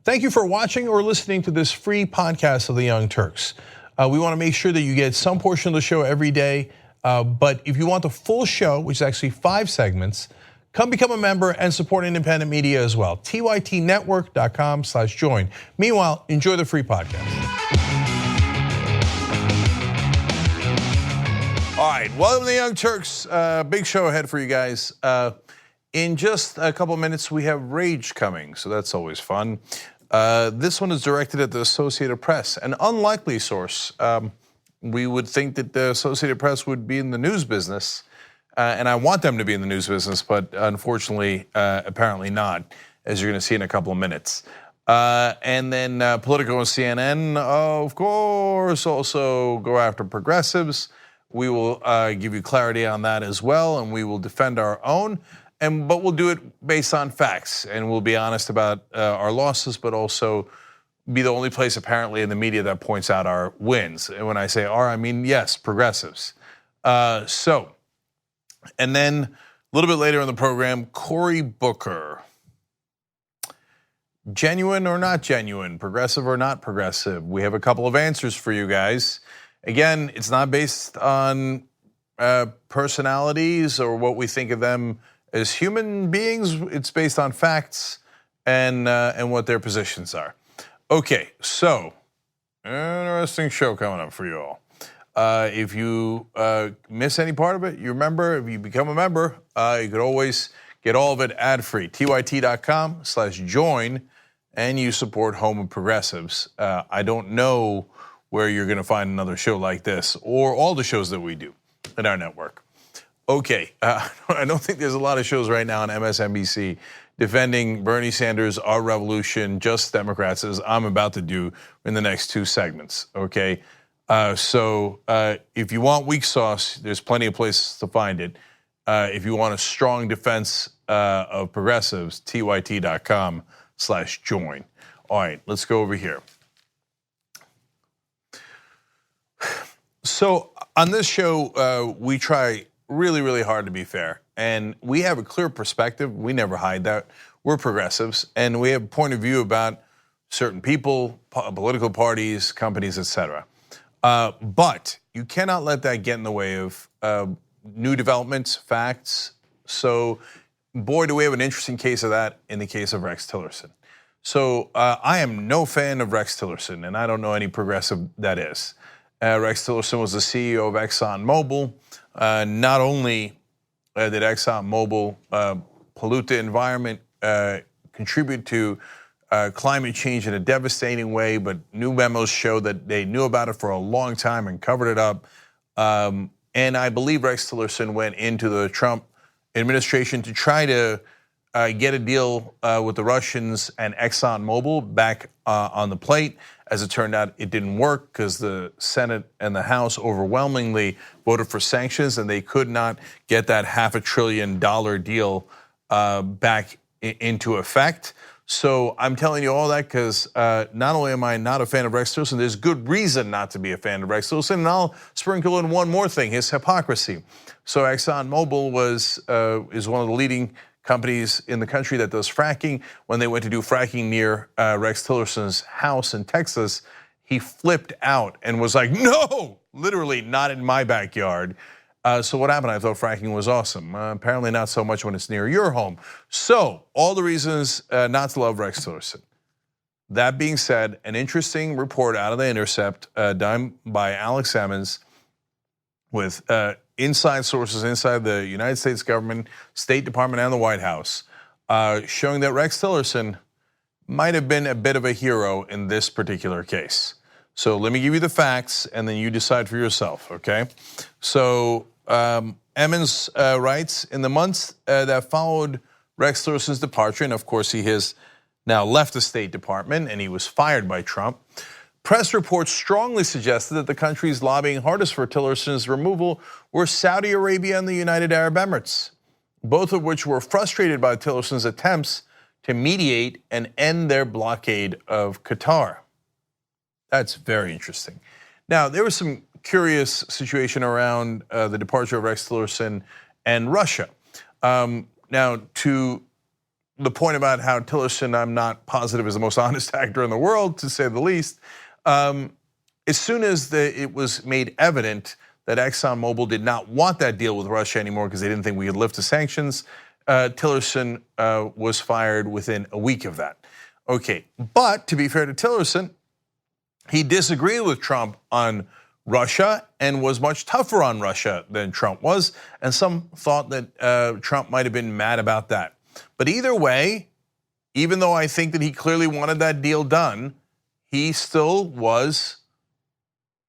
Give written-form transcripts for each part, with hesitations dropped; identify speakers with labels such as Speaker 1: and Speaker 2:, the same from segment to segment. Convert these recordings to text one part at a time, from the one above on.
Speaker 1: Thank you for watching or listening to this free podcast of the Young Turks. We want to make sure that you get some portion of the show every day, but if you want the full show, which is actually 5 segments, come become a member and support independent media as well. tytnetwork.com/join. Meanwhile, enjoy the free podcast. All right, welcome to the Young Turks. Big show ahead for you guys. In just a couple minutes, we have Rage coming, so that's always fun. This one is directed at the Associated Press, an unlikely source. We would think that the Associated Press would be in the news business, and I want them to be in the news business, but unfortunately, apparently not, as you're gonna see in a couple of minutes. And then Politico and CNN, of course, also go after progressives. We will give you clarity on that as well, and we will defend our own. But we'll do it based on facts, and we'll be honest about our losses, but also be the only place apparently in the media that points out our wins. And when I say our, I mean, yes, progressives. And then a little bit later in the program, Cory Booker. Genuine or not genuine, progressive or not progressive? We have a couple of answers for you guys. Again, it's not based on personalities or what we think of them as human beings. It's based on facts and what their positions are. Okay, so interesting show coming up for you all. If you miss any part of it, you remember, if you become a member, you could always get all of it ad-free. tyt.com/join, and you support home of progressives. I don't know where you're gonna find another show like this or all the shows that we do in our network. Okay, I don't think there's a lot of shows right now on MSNBC defending Bernie Sanders, our revolution, just Democrats, as I'm about to do in the next 2 segments, okay? So if you want weak sauce, there's plenty of places to find it. If you want a strong defense of progressives, tyt.com/join. All right, let's go over here. So on this show, we try really, really hard to be fair. And we have a clear perspective. We never hide that. We're progressives, and we have a point of view about certain people, political parties, companies, etc. But you cannot let that get in the way of new developments, facts. So boy, do we have an interesting case of that in the case of Rex Tillerson. So I am no fan of Rex Tillerson, and I don't know any progressive that is. Rex Tillerson was the CEO of ExxonMobil. Not only did ExxonMobil pollute the environment, contribute to climate change in a devastating way, but new memos show that they knew about it for a long time and covered it up. And I believe Rex Tillerson went into the Trump administration to try to get a deal with the Russians and ExxonMobil back on the plate. As it turned out, it didn't work because the Senate and the House overwhelmingly voted for sanctions, and they could not get that $500 billion deal back into effect. So I'm telling you all that because not only am I not a fan of Rex Tillerson, there's good reason not to be a fan of Rex Tillerson, and I'll sprinkle in one more thing, his hypocrisy. So ExxonMobil is one of the leading companies in the country that does fracking. When they went to do fracking near Rex Tillerson's house in Texas, he flipped out and was like, no, literally not in my backyard. So what happened? I thought fracking was awesome. Apparently not so much when it's near your home. So all the reasons not to love Rex Tillerson. That being said, an interesting report out of The Intercept done by Alex Emmons with inside sources inside the United States government, State Department, and the White House, showing that Rex Tillerson might have been a bit of a hero in this particular case. So let me give you the facts, and then you decide for yourself, okay? So Emmons writes, in the months that followed Rex Tillerson's departure, and of course he has now left the State Department, and he was fired by Trump, press reports strongly suggested that the countries lobbying hardest for Tillerson's removal were Saudi Arabia and the United Arab Emirates, both of which were frustrated by Tillerson's attempts to mediate and end their blockade of Qatar. That's very interesting. Now, there was some curious situation around the departure of Rex Tillerson and Russia. Now, to the point about how Tillerson, I'm not positive, is the most honest actor in the world, to say the least. As soon as it was made evident that ExxonMobil did not want that deal with Russia anymore because they didn't think we could lift the sanctions, Tillerson was fired within a week of that. Okay, but to be fair to Tillerson, he disagreed with Trump on Russia and was much tougher on Russia than Trump was, and some thought that Trump might have been mad about that. But either way, even though I think that he clearly wanted that deal done, he still was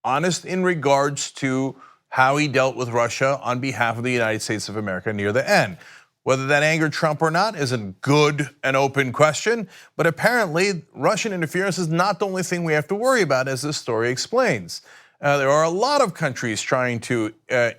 Speaker 1: honest in regards to how he dealt with Russia on behalf of the United States of America near the end. Whether that angered Trump or not is a good and open question, but apparently Russian interference is not the only thing we have to worry about, as this story explains. There are a lot of countries trying to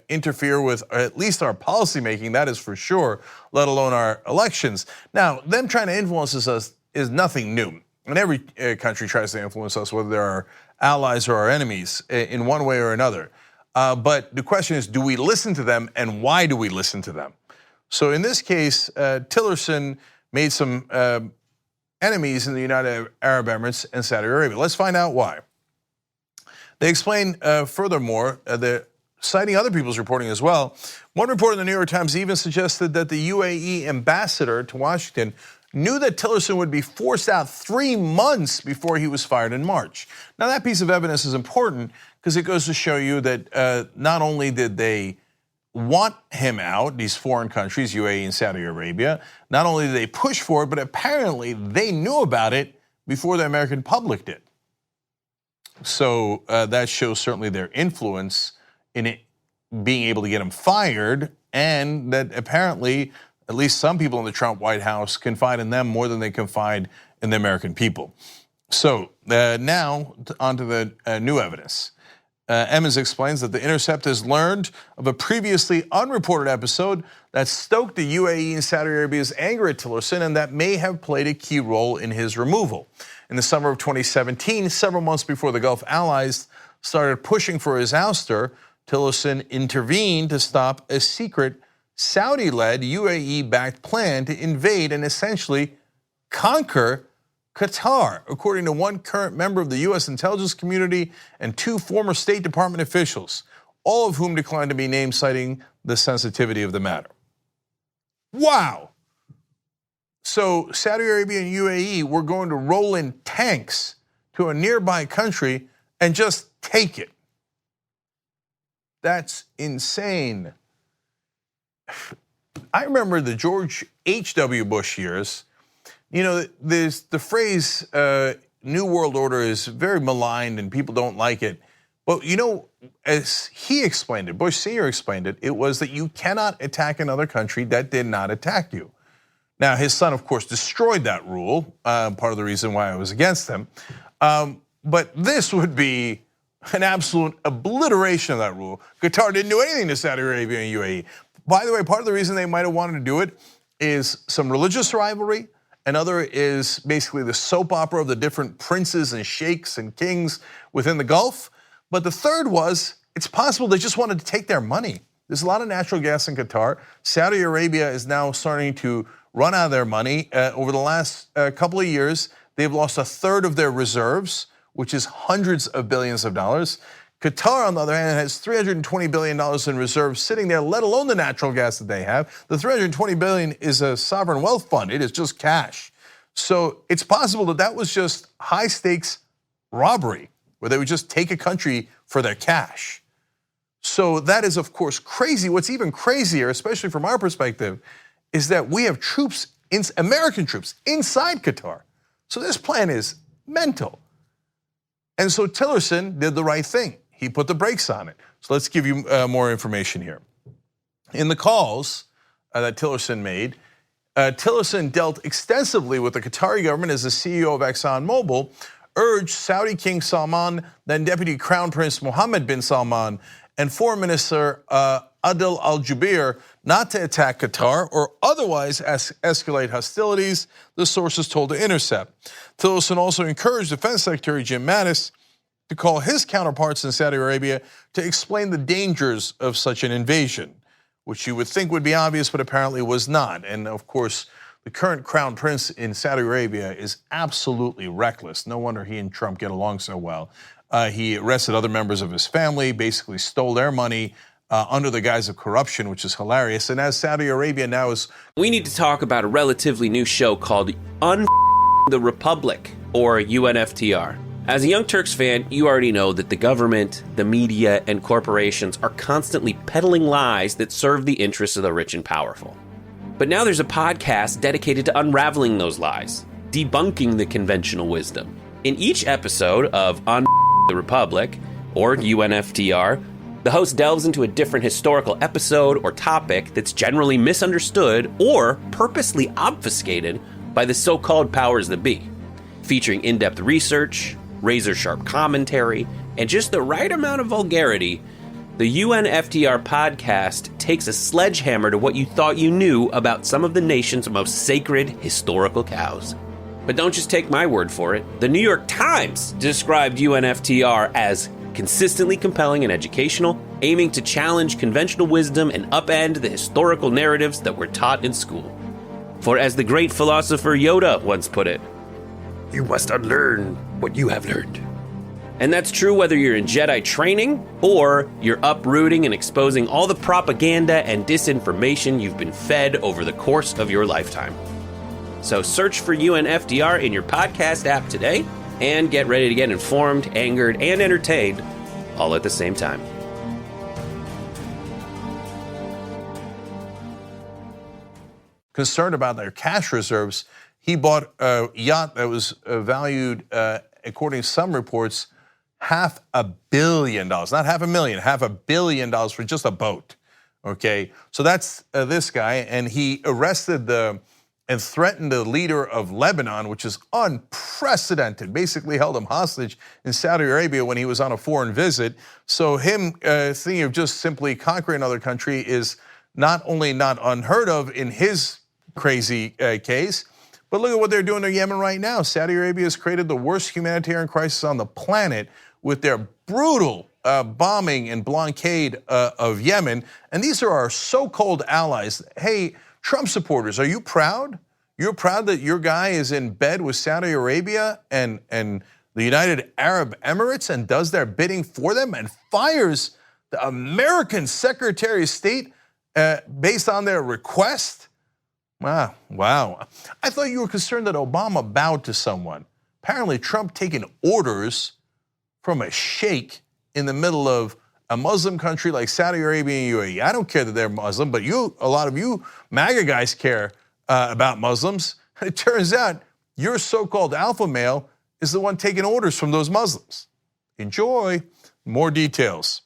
Speaker 1: interfere with at least our policymaking, that is for sure, let alone our elections. Now, them trying to influence us is nothing new. And every country tries to influence us, whether they're our allies or our enemies, in one way or another. But the question is, do we listen to them, and why do we listen to them? So in this case, Tillerson made some enemies in the United Arab Emirates and Saudi Arabia. Let's find out why. They explain furthermore, they're citing other people's reporting as well. One report in the New York Times even suggested that the UAE ambassador to Washington knew that Tillerson would be forced out 3 months before he was fired in March. Now that piece of evidence is important because it goes to show you that not only did they want him out, these foreign countries, UAE and Saudi Arabia, not only did they push for it, but apparently they knew about it before the American public did. So that shows certainly their influence in it being able to get him fired, and that apparently at least some people in the Trump White House confide in them more than they confide in the American people. So now onto the new evidence. Emmons explains that The Intercept has learned of a previously unreported episode that stoked the UAE and Saudi Arabia's anger at Tillerson, and that may have played a key role in his removal. In the summer of 2017, several months before the Gulf allies started pushing for his ouster, Tillerson intervened to stop a secret Saudi-led, UAE-backed plan to invade and essentially conquer Qatar, according to one current member of the US intelligence community and 2 former State Department officials, all of whom declined to be named, citing the sensitivity of the matter. Wow. So Saudi Arabia and UAE were going to roll in tanks to a nearby country and just take it. That's insane. I remember the George H.W. Bush years. You know, there's the phrase New World Order is very maligned and people don't like it. But you know, as he explained it, Bush Sr. explained it, it was that you cannot attack another country that did not attack you. Now, his son, of course, destroyed that rule, part of the reason why I was against him. But this would be an absolute obliteration of that rule. Qatar didn't do anything to Saudi Arabia and UAE. By the way, part of the reason they might have wanted to do it is some religious rivalry. Another is basically the soap opera of the different princes and sheikhs and kings within the Gulf. But the third was, it's possible they just wanted to take their money. There's a lot of natural gas in Qatar. Saudi Arabia is now starting to run out of their money. Over the last couple of years, they've lost 1/3 of their reserves, which is hundreds of billions of dollars. Qatar, on the other hand, has $320 billion in reserves sitting there, let alone the natural gas that they have. The $320 billion is a sovereign wealth fund. It is just cash. So it's possible that that was just high stakes robbery, where they would just take a country for their cash. So that is, of course, crazy. What's even crazier, especially from our perspective, is that we have troops, American troops, inside Qatar. So this plan is mental. And so Tillerson did the right thing. He put the brakes on it. So let's give you more information here. In the calls that Tillerson made, Tillerson dealt extensively with the Qatari government as the CEO of ExxonMobil, urged Saudi King Salman, then Deputy Crown Prince Mohammed bin Salman, and Foreign Minister Adel Al-Jubeir not to attack Qatar or otherwise escalate hostilities, the sources told The Intercept. Tillerson also encouraged Defense Secretary Jim Mattis to call his counterparts in Saudi Arabia to explain the dangers of such an invasion, which you would think would be obvious, but apparently was not. And of course, the current crown prince in Saudi Arabia is absolutely reckless. No wonder he and Trump get along so well. He arrested other members of his family, basically stole their money under the guise of corruption, which is hilarious. And as Saudi Arabia now is...
Speaker 2: We need to talk about a relatively new show called the Republic, or UNFTR. As a Young Turks fan, you already know that the government, the media, and corporations are constantly peddling lies that serve the interests of the rich and powerful. But now there's a podcast dedicated to unraveling those lies, debunking the conventional wisdom. In each episode of the Republic, or UNFTR, the host delves into a different historical episode or topic that's generally misunderstood or purposely obfuscated by the so-called powers that be, featuring in-depth research, razor-sharp commentary, and just the right amount of vulgarity. The UNFTR podcast takes a sledgehammer to what you thought you knew about some of the nation's most sacred historical cows. But don't just take my word for it. The New York Times described UNFTR as consistently compelling and educational, aiming to challenge conventional wisdom and upend the historical narratives that were taught in school. For as the great philosopher Yoda once put it, "You must unlearn what you have learned." And that's true whether you're in Jedi training or you're uprooting and exposing all the propaganda and disinformation you've been fed over the course of your lifetime. So search for UNFTR in your podcast app today and get ready to get informed, angered, and entertained all at the same time.
Speaker 1: Concerned about their cash reserves, he bought a yacht that was valued, according to some reports, $500 million, not $500,000, $500 million for just a boat. Okay, so that's this guy, and he arrested and threatened the leader of Lebanon, which is unprecedented. Basically held him hostage in Saudi Arabia when he was on a foreign visit. So him thinking of just simply conquering another country is not only not unheard of in his crazy case, but look at what they're doing to Yemen right now. Saudi Arabia has created the worst humanitarian crisis on the planet with their brutal bombing and blockade of Yemen. And these are our so-called allies. Hey, Trump supporters, are you proud? You're proud that your guy is in bed with Saudi Arabia and the United Arab Emirates and does their bidding for them and fires the American Secretary of State based on their request? Wow. I thought you were concerned that Obama bowed to someone. Apparently Trump taking orders from a sheikh in the middle of a Muslim country like Saudi Arabia and UAE. I don't care that they're Muslim, but a lot of you MAGA guys care about Muslims. It turns out your so-called alpha male is the one taking orders from those Muslims. Enjoy. More details.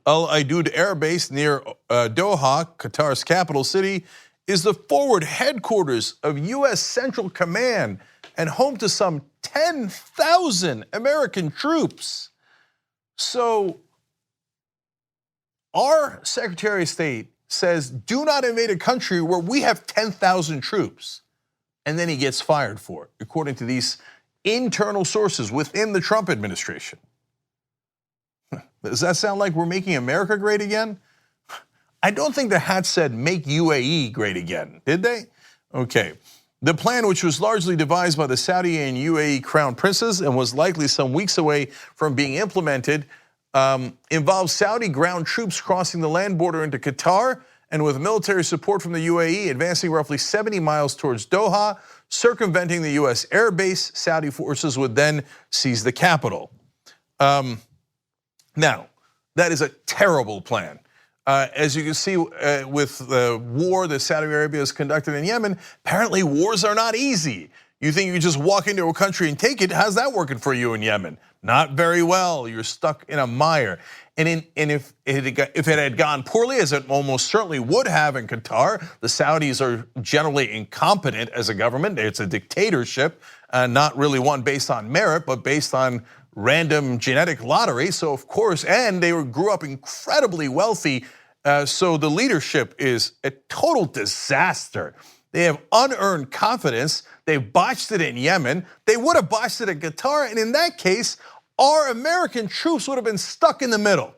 Speaker 1: Al Udeid Air Base near Doha, Qatar's capital city, is the forward headquarters of U.S. Central Command and home to some 10,000 American troops. So our Secretary of State says, do not invade a country where we have 10,000 troops. And then he gets fired for it, according to these internal sources within the Trump administration. Does that sound like we're making America great again? I don't think the hat said make UAE great again, did they? Okay. The plan, which was largely devised by the Saudi and UAE crown princes and was likely some weeks away from being implemented, involves Saudi ground troops crossing the land border into Qatar and with military support from the UAE advancing roughly 70 miles towards Doha, circumventing the US air base. Saudi forces would then seize the capital. Now, that is a terrible plan. As you can see with the war that Saudi Arabia has conducted in Yemen, apparently wars are not easy. You think you just walk into a country and take it? How's that working for you in Yemen? Not very well. You're stuck in a mire. And if it had gone poorly, as it almost certainly would have in Qatar, the Saudis are generally incompetent as a government. It's a dictatorship, not really one based on merit, but based on random genetic lottery. So of course, and they grew up incredibly wealthy. So the leadership is a total disaster. They have unearned confidence. They botched it in Yemen. They would have botched it in Qatar. And in that case, our American troops would have been stuck in the middle.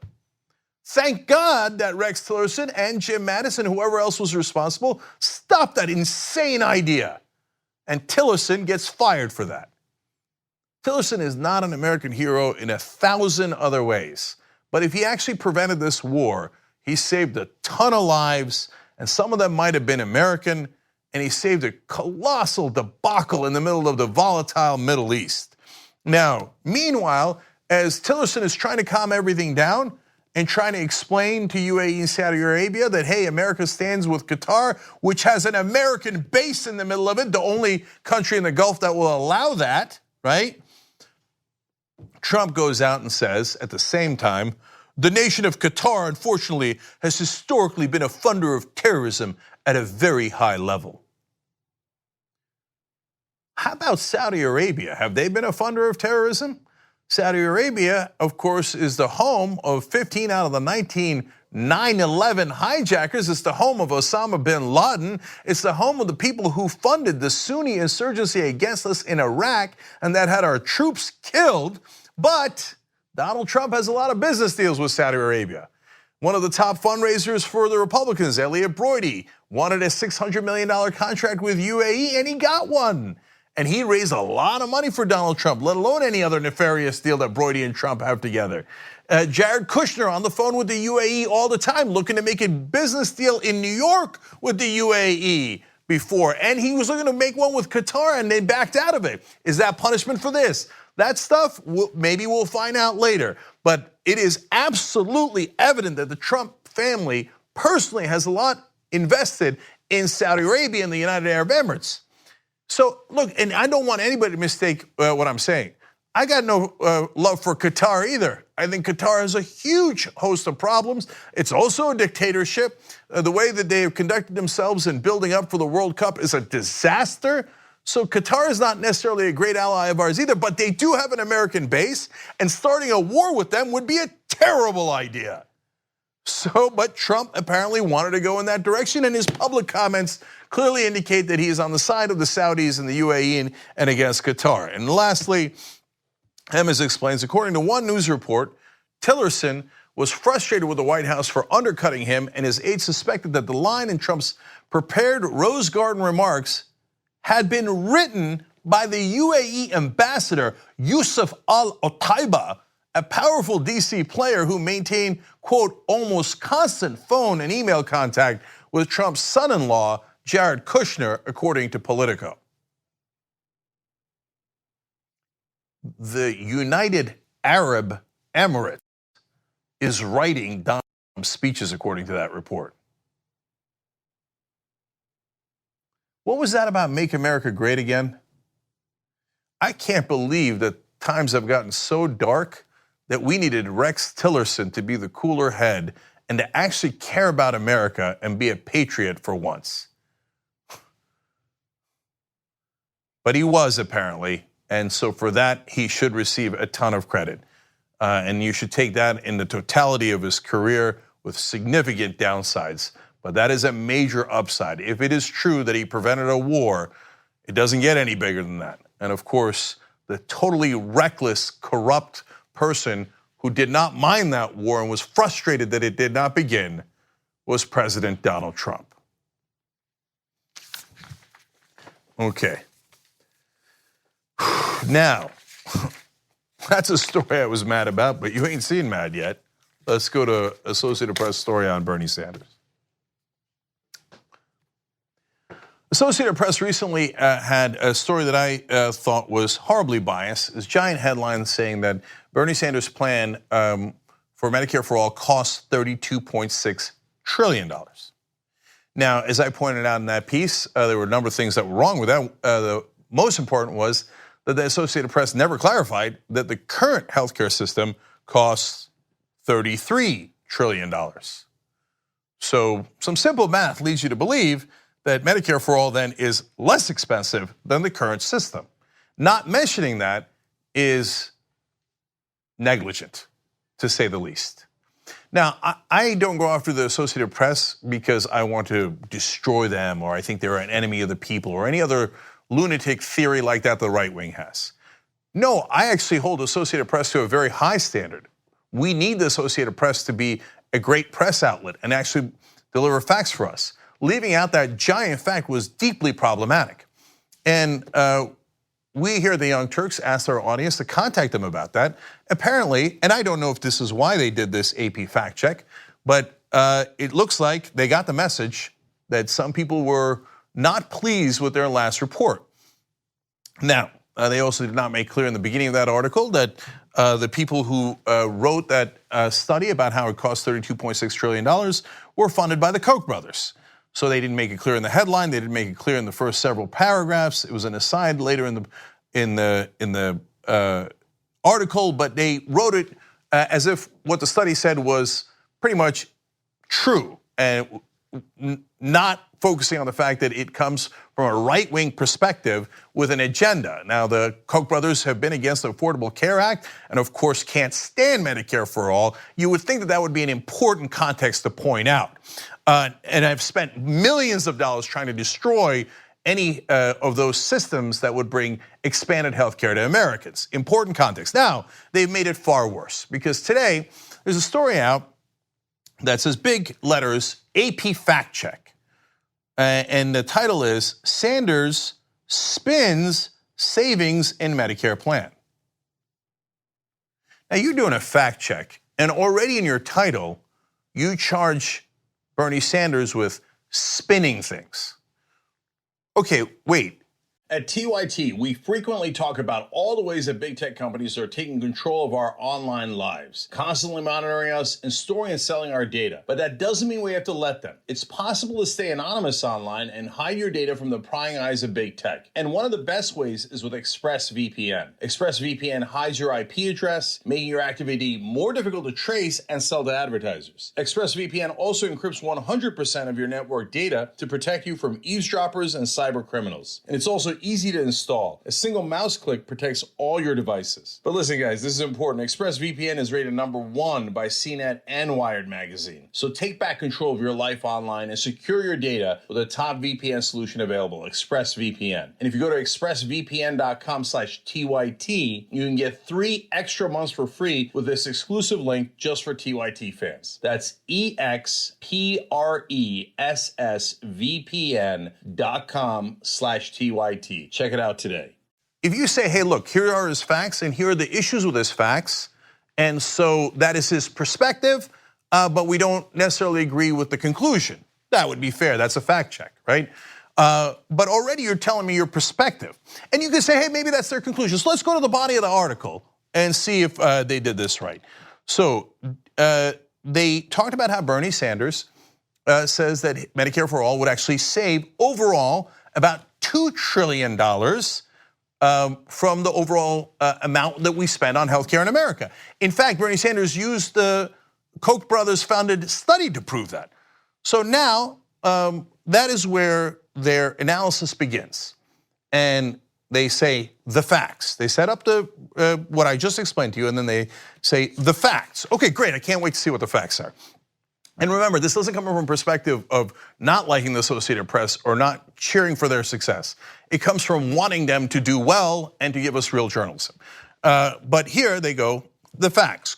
Speaker 1: Thank God that Rex Tillerson and Jim Mattis and whoever else was responsible stopped that insane idea. And Tillerson gets fired for that. Tillerson is not an American hero in 1,000 other ways. But if he actually prevented this war, he saved a ton of lives, and some of them might have been American, and he saved a colossal debacle in the middle of the volatile Middle East. Now, meanwhile, as Tillerson is trying to calm everything down and trying to explain to UAE and Saudi Arabia that, hey, America stands with Qatar, which has an American base in the middle of it, the only country in the Gulf that will allow that, right? Trump goes out and says, at the same time, the nation of Qatar, unfortunately, has historically been a funder of terrorism at a very high level. How about Saudi Arabia? Have they been a funder of terrorism? Saudi Arabia, of course, is the home of 15 out of the 19 9/11 hijackers. It's the home of Osama bin Laden. It's the home of the people who funded the Sunni insurgency against us in Iraq and that had our troops killed. But Donald Trump has a lot of business deals with Saudi Arabia. One of the top fundraisers for the Republicans, Elliot Broidy, wanted a $600 million contract with UAE, and he got one. And he raised a lot of money for Donald Trump, let alone any other nefarious deal that Broidy and Trump have together. Jared Kushner on the phone with the UAE all the time, looking to make a business deal in New York with the UAE before. And he was looking to make one with Qatar, and they backed out of it. Is that punishment for this? That stuff, maybe we'll find out later. But it is absolutely evident that the Trump family personally has a lot invested in Saudi Arabia and the United Arab Emirates. So look, and I don't want anybody to mistake what I'm saying. I got no love for Qatar either. I think Qatar has a huge host of problems. It's also a dictatorship. The way that they have conducted themselves in building up for the World Cup is a disaster. So Qatar is not necessarily a great ally of ours either, but they do have an American base, and starting a war with them would be a terrible idea. So, but Trump apparently wanted to go in that direction, and his public comments clearly indicate that he is on the side of the Saudis and the UAE and against Qatar. And lastly, Hemmes explains, according to one news report, Tillerson was frustrated with the White House for undercutting him, and his aides suspected that the line in Trump's prepared Rose Garden remarks had been written by the UAE ambassador, Yusuf al-Otaiba, a powerful DC player who maintained, quote, almost constant phone and email contact with Trump's son-in-law, Jared Kushner, according to Politico. The United Arab Emirates is writing Donald Trump's speeches, according to that report. What was that about Make America Great Again? I can't believe that times have gotten so dark that we needed Rex Tillerson to be the cooler head and to actually care about America and be a patriot for once. But he was, apparently, and so for that, he should receive a ton of credit. And you should take that in the totality of his career with significant downsides. But that is a major upside. If it is true that he prevented a war, it doesn't get any bigger than that. And of course, the totally reckless, corrupt person who did not mind that war and was frustrated that it did not begin was President Donald Trump. Okay. Now, that's a story I was mad about, but you ain't seen mad yet. Let's go to Associated Press story on Bernie Sanders. Associated Press recently had a story that I thought was horribly biased. This giant headline saying that Bernie Sanders' plan for Medicare for All costs $32.6 trillion. Now, as I pointed out in that piece, there were a number of things that were wrong with that. The most important was that the Associated Press never clarified that the current healthcare system costs $33 trillion. So some simple math leads you to believe that Medicare for All then is less expensive than the current system. Not mentioning that is negligent, to say the least. Now, I don't go after the Associated Press because I want to destroy them or I think they're an enemy of the people or any other lunatic theory like that the right wing has. No, I actually hold the Associated Press to a very high standard. We need the Associated Press to be a great press outlet and actually deliver facts for us. Leaving out that giant fact was deeply problematic. And we here at the Young Turks asked our audience to contact them about that. Apparently, and I don't know if this is why they did this AP fact check, but it looks like they got the message that some people were not pleased with their last report. Now, they also did not make clear in the beginning of that article that the people who wrote that study about how it cost $32.6 trillion were funded by the Koch brothers. So they didn't make it clear in the headline. They didn't make it clear in the first several paragraphs. It was an aside later in the article, but they wrote it as if what the study said was pretty much true, and not focusing on the fact that it comes from a right-wing perspective with an agenda. Now, the Koch brothers have been against the Affordable Care Act and of course can't stand Medicare for all. You would think that that would be an important context to point out. And I've spent millions of dollars trying to destroy any of those systems that would bring expanded health care to Americans. Important context. Now, they've made it far worse because today there's a story out that says big letters, AP fact check. And the title is Sanders spins savings in Medicare plan. Now you're doing a fact check, and already in your title, you charge Bernie Sanders with spinning things. Okay, wait.
Speaker 3: At TYT, we frequently talk about all the ways that big tech companies are taking control of our online lives, constantly monitoring us and storing and selling our data. But that doesn't mean we have to let them. It's possible to stay anonymous online and hide your data from the prying eyes of big tech. And one of the best ways is with ExpressVPN. ExpressVPN hides your IP address, making your activity more difficult to trace and sell to advertisers. ExpressVPN also encrypts 100% of your network data to protect you from eavesdroppers and cyber criminals. And it's also easy to install. A single mouse click protects all your devices. But listen guys, this is important. ExpressVPN is rated #1 by CNET and Wired magazine. So take back control of your life online and secure your data with a top VPN solution available, ExpressVPN. And if you go to expressvpn.com/TYT, you can get 3 extra months for free with this exclusive link just for TYT fans. That's expressvpn.com/TYT. Check it out today.
Speaker 1: If you say, hey, look, here are his facts and here are the issues with his facts, and so that is his perspective, but we don't necessarily agree with the conclusion, that would be fair. That's a fact check, right? But already you're telling me your perspective. And you can say, hey, maybe that's their conclusion. So let's go to the body of the article and see if they did this right. So they talked about how Bernie Sanders says that Medicare for All would actually save overall about $2 trillion from the overall amount that we spend on healthcare in America. In fact, Bernie Sanders used the Koch brothers funded study to prove that. So now that is where their analysis begins. And they say the facts. They set up the what I just explained to you, and then they say the facts. Okay, great, I can't wait to see what the facts are. And remember, this doesn't come from a perspective of not liking the Associated Press or not cheering for their success. It comes from wanting them to do well and to give us real journalism. But here they go, the facts, :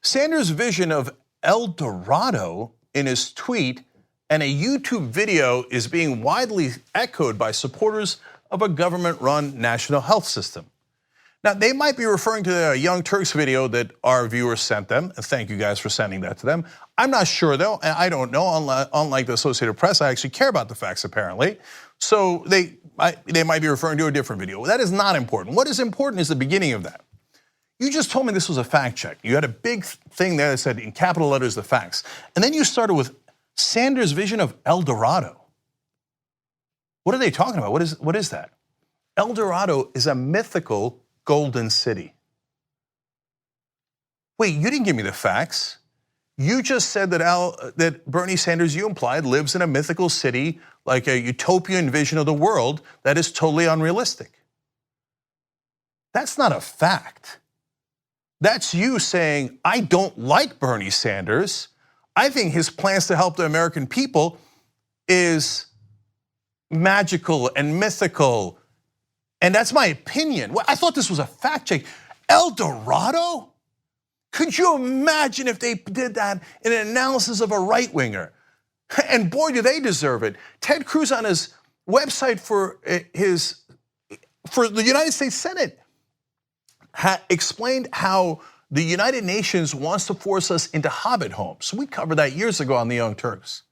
Speaker 1: Sanders' vision of El Dorado in his tweet and a YouTube video is being widely echoed by supporters of a government-run national health system. Now, they might be referring to the Young Turks video that our viewers sent them, and thank you guys for sending that to them. I'm not sure though, I don't know, unlike the Associated Press, I actually care about the facts apparently. So they might be referring to a different video. That is not important. What is important is the beginning of that. You just told me this was a fact check. You had a big thing there that said in capital letters the facts. And then you started with Sanders' vision of El Dorado. What are they talking about? What is that? El Dorado is a mythical golden city. Wait, you didn't give me the facts. You just said that Bernie Sanders, you implied, lives in a mythical city, like a utopian vision of the world that is totally unrealistic. That's not a fact. That's you saying, I don't like Bernie Sanders. I think his plans to help the American people is magical and mythical. And that's my opinion. I thought this was a fact check. El Dorado? Could you imagine if they did that in an analysis of a right-winger? And boy, do they deserve it. Ted Cruz on his website for the United States Senate explained how the United Nations wants to force us into hobbit homes. We covered that years ago on the Young Turks.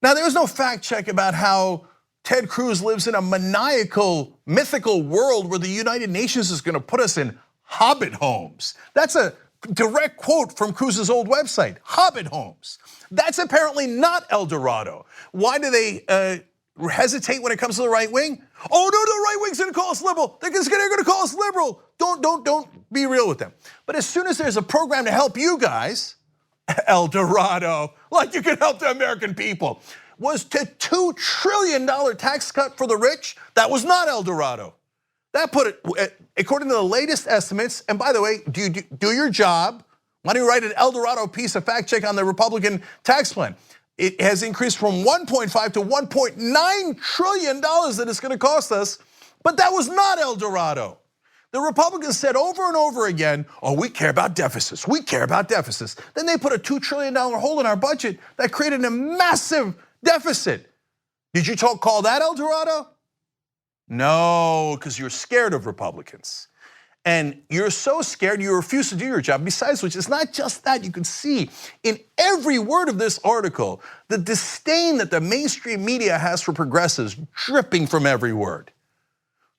Speaker 1: Now, there was no fact check about how Ted Cruz lives in a maniacal, mythical world where the United Nations is gonna put us in hobbit homes. That's a direct quote from Cruz's old website, hobbit homes. That's apparently not El Dorado. Why do they hesitate when it comes to the right wing? Oh no, the right wing's gonna call us liberal. They're gonna call us liberal. Don't be real with them. But as soon as there's a program to help you guys, El Dorado, like you can help the American people, was to $2 trillion tax cut for the rich. That was not El Dorado. That put it, according to the latest estimates, and by the way, do your job. Why don't you write an El Dorado piece of fact check on the Republican tax plan? It has increased from 1.5 to 1.9 trillion dollars that it's gonna cost us, but that was not El Dorado. The Republicans said over and over again, oh, we care about deficits, we care about deficits. Then they put a $2 trillion hole in our budget that created a massive deficit. Did you call that El Dorado? No, because you're scared of Republicans. And you're so scared you refuse to do your job. Besides which, it's not just that. You can see in every word of this article, the disdain that the mainstream media has for progressives dripping from every word.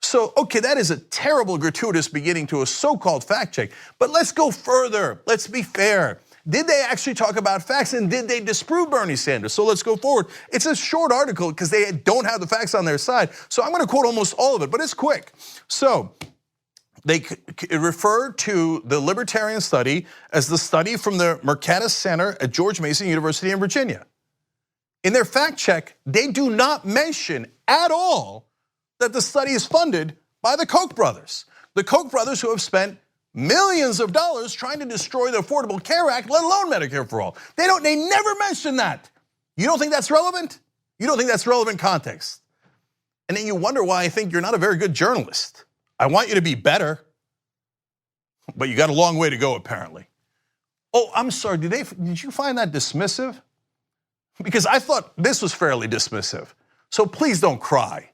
Speaker 1: So, okay, that is a terrible, gratuitous beginning to a so-called fact check. But let's go further. Let's be fair. Did they actually talk about facts and did they disprove Bernie Sanders? So let's go forward. It's a short article because they don't have the facts on their side. So I'm gonna quote almost all of it, but it's quick. So they refer to the libertarian study as the study from the Mercatus Center at George Mason University in Virginia. In their fact check, they do not mention at all that the study is funded by the Koch brothers. The Koch brothers who have spent millions of dollars trying to destroy the Affordable Care Act, let alone Medicare for all. They never mention that. You don't think that's relevant? You don't think that's relevant context? And then you wonder why I think you're not a very good journalist. I want you to be better, but you got a long way to go apparently. Oh, I'm sorry, did you find that dismissive? Because I thought this was fairly dismissive. So please don't cry.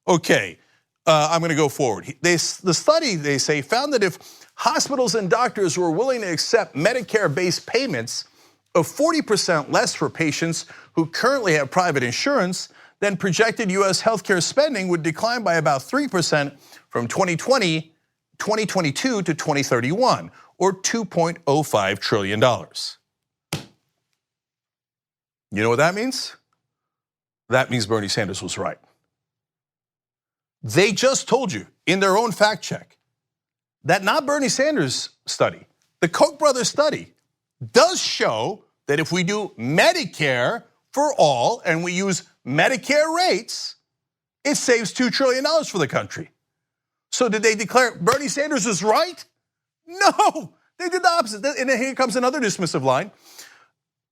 Speaker 1: Okay, I'm gonna go forward. The study, they say, found that if hospitals and doctors were willing to accept Medicare-based payments of 40% less for patients who currently have private insurance, then projected US healthcare spending would decline by about 3% from 2022 to 2031, or $2.05 trillion. You know what that means? That means Bernie Sanders was right. They just told you in their own fact check that not Bernie Sanders' study, the Koch brothers study does show that if we do Medicare for all and we use Medicare rates, it saves $2 trillion for the country. So did they declare Bernie Sanders is right? No, they did the opposite. And then here comes another dismissive line.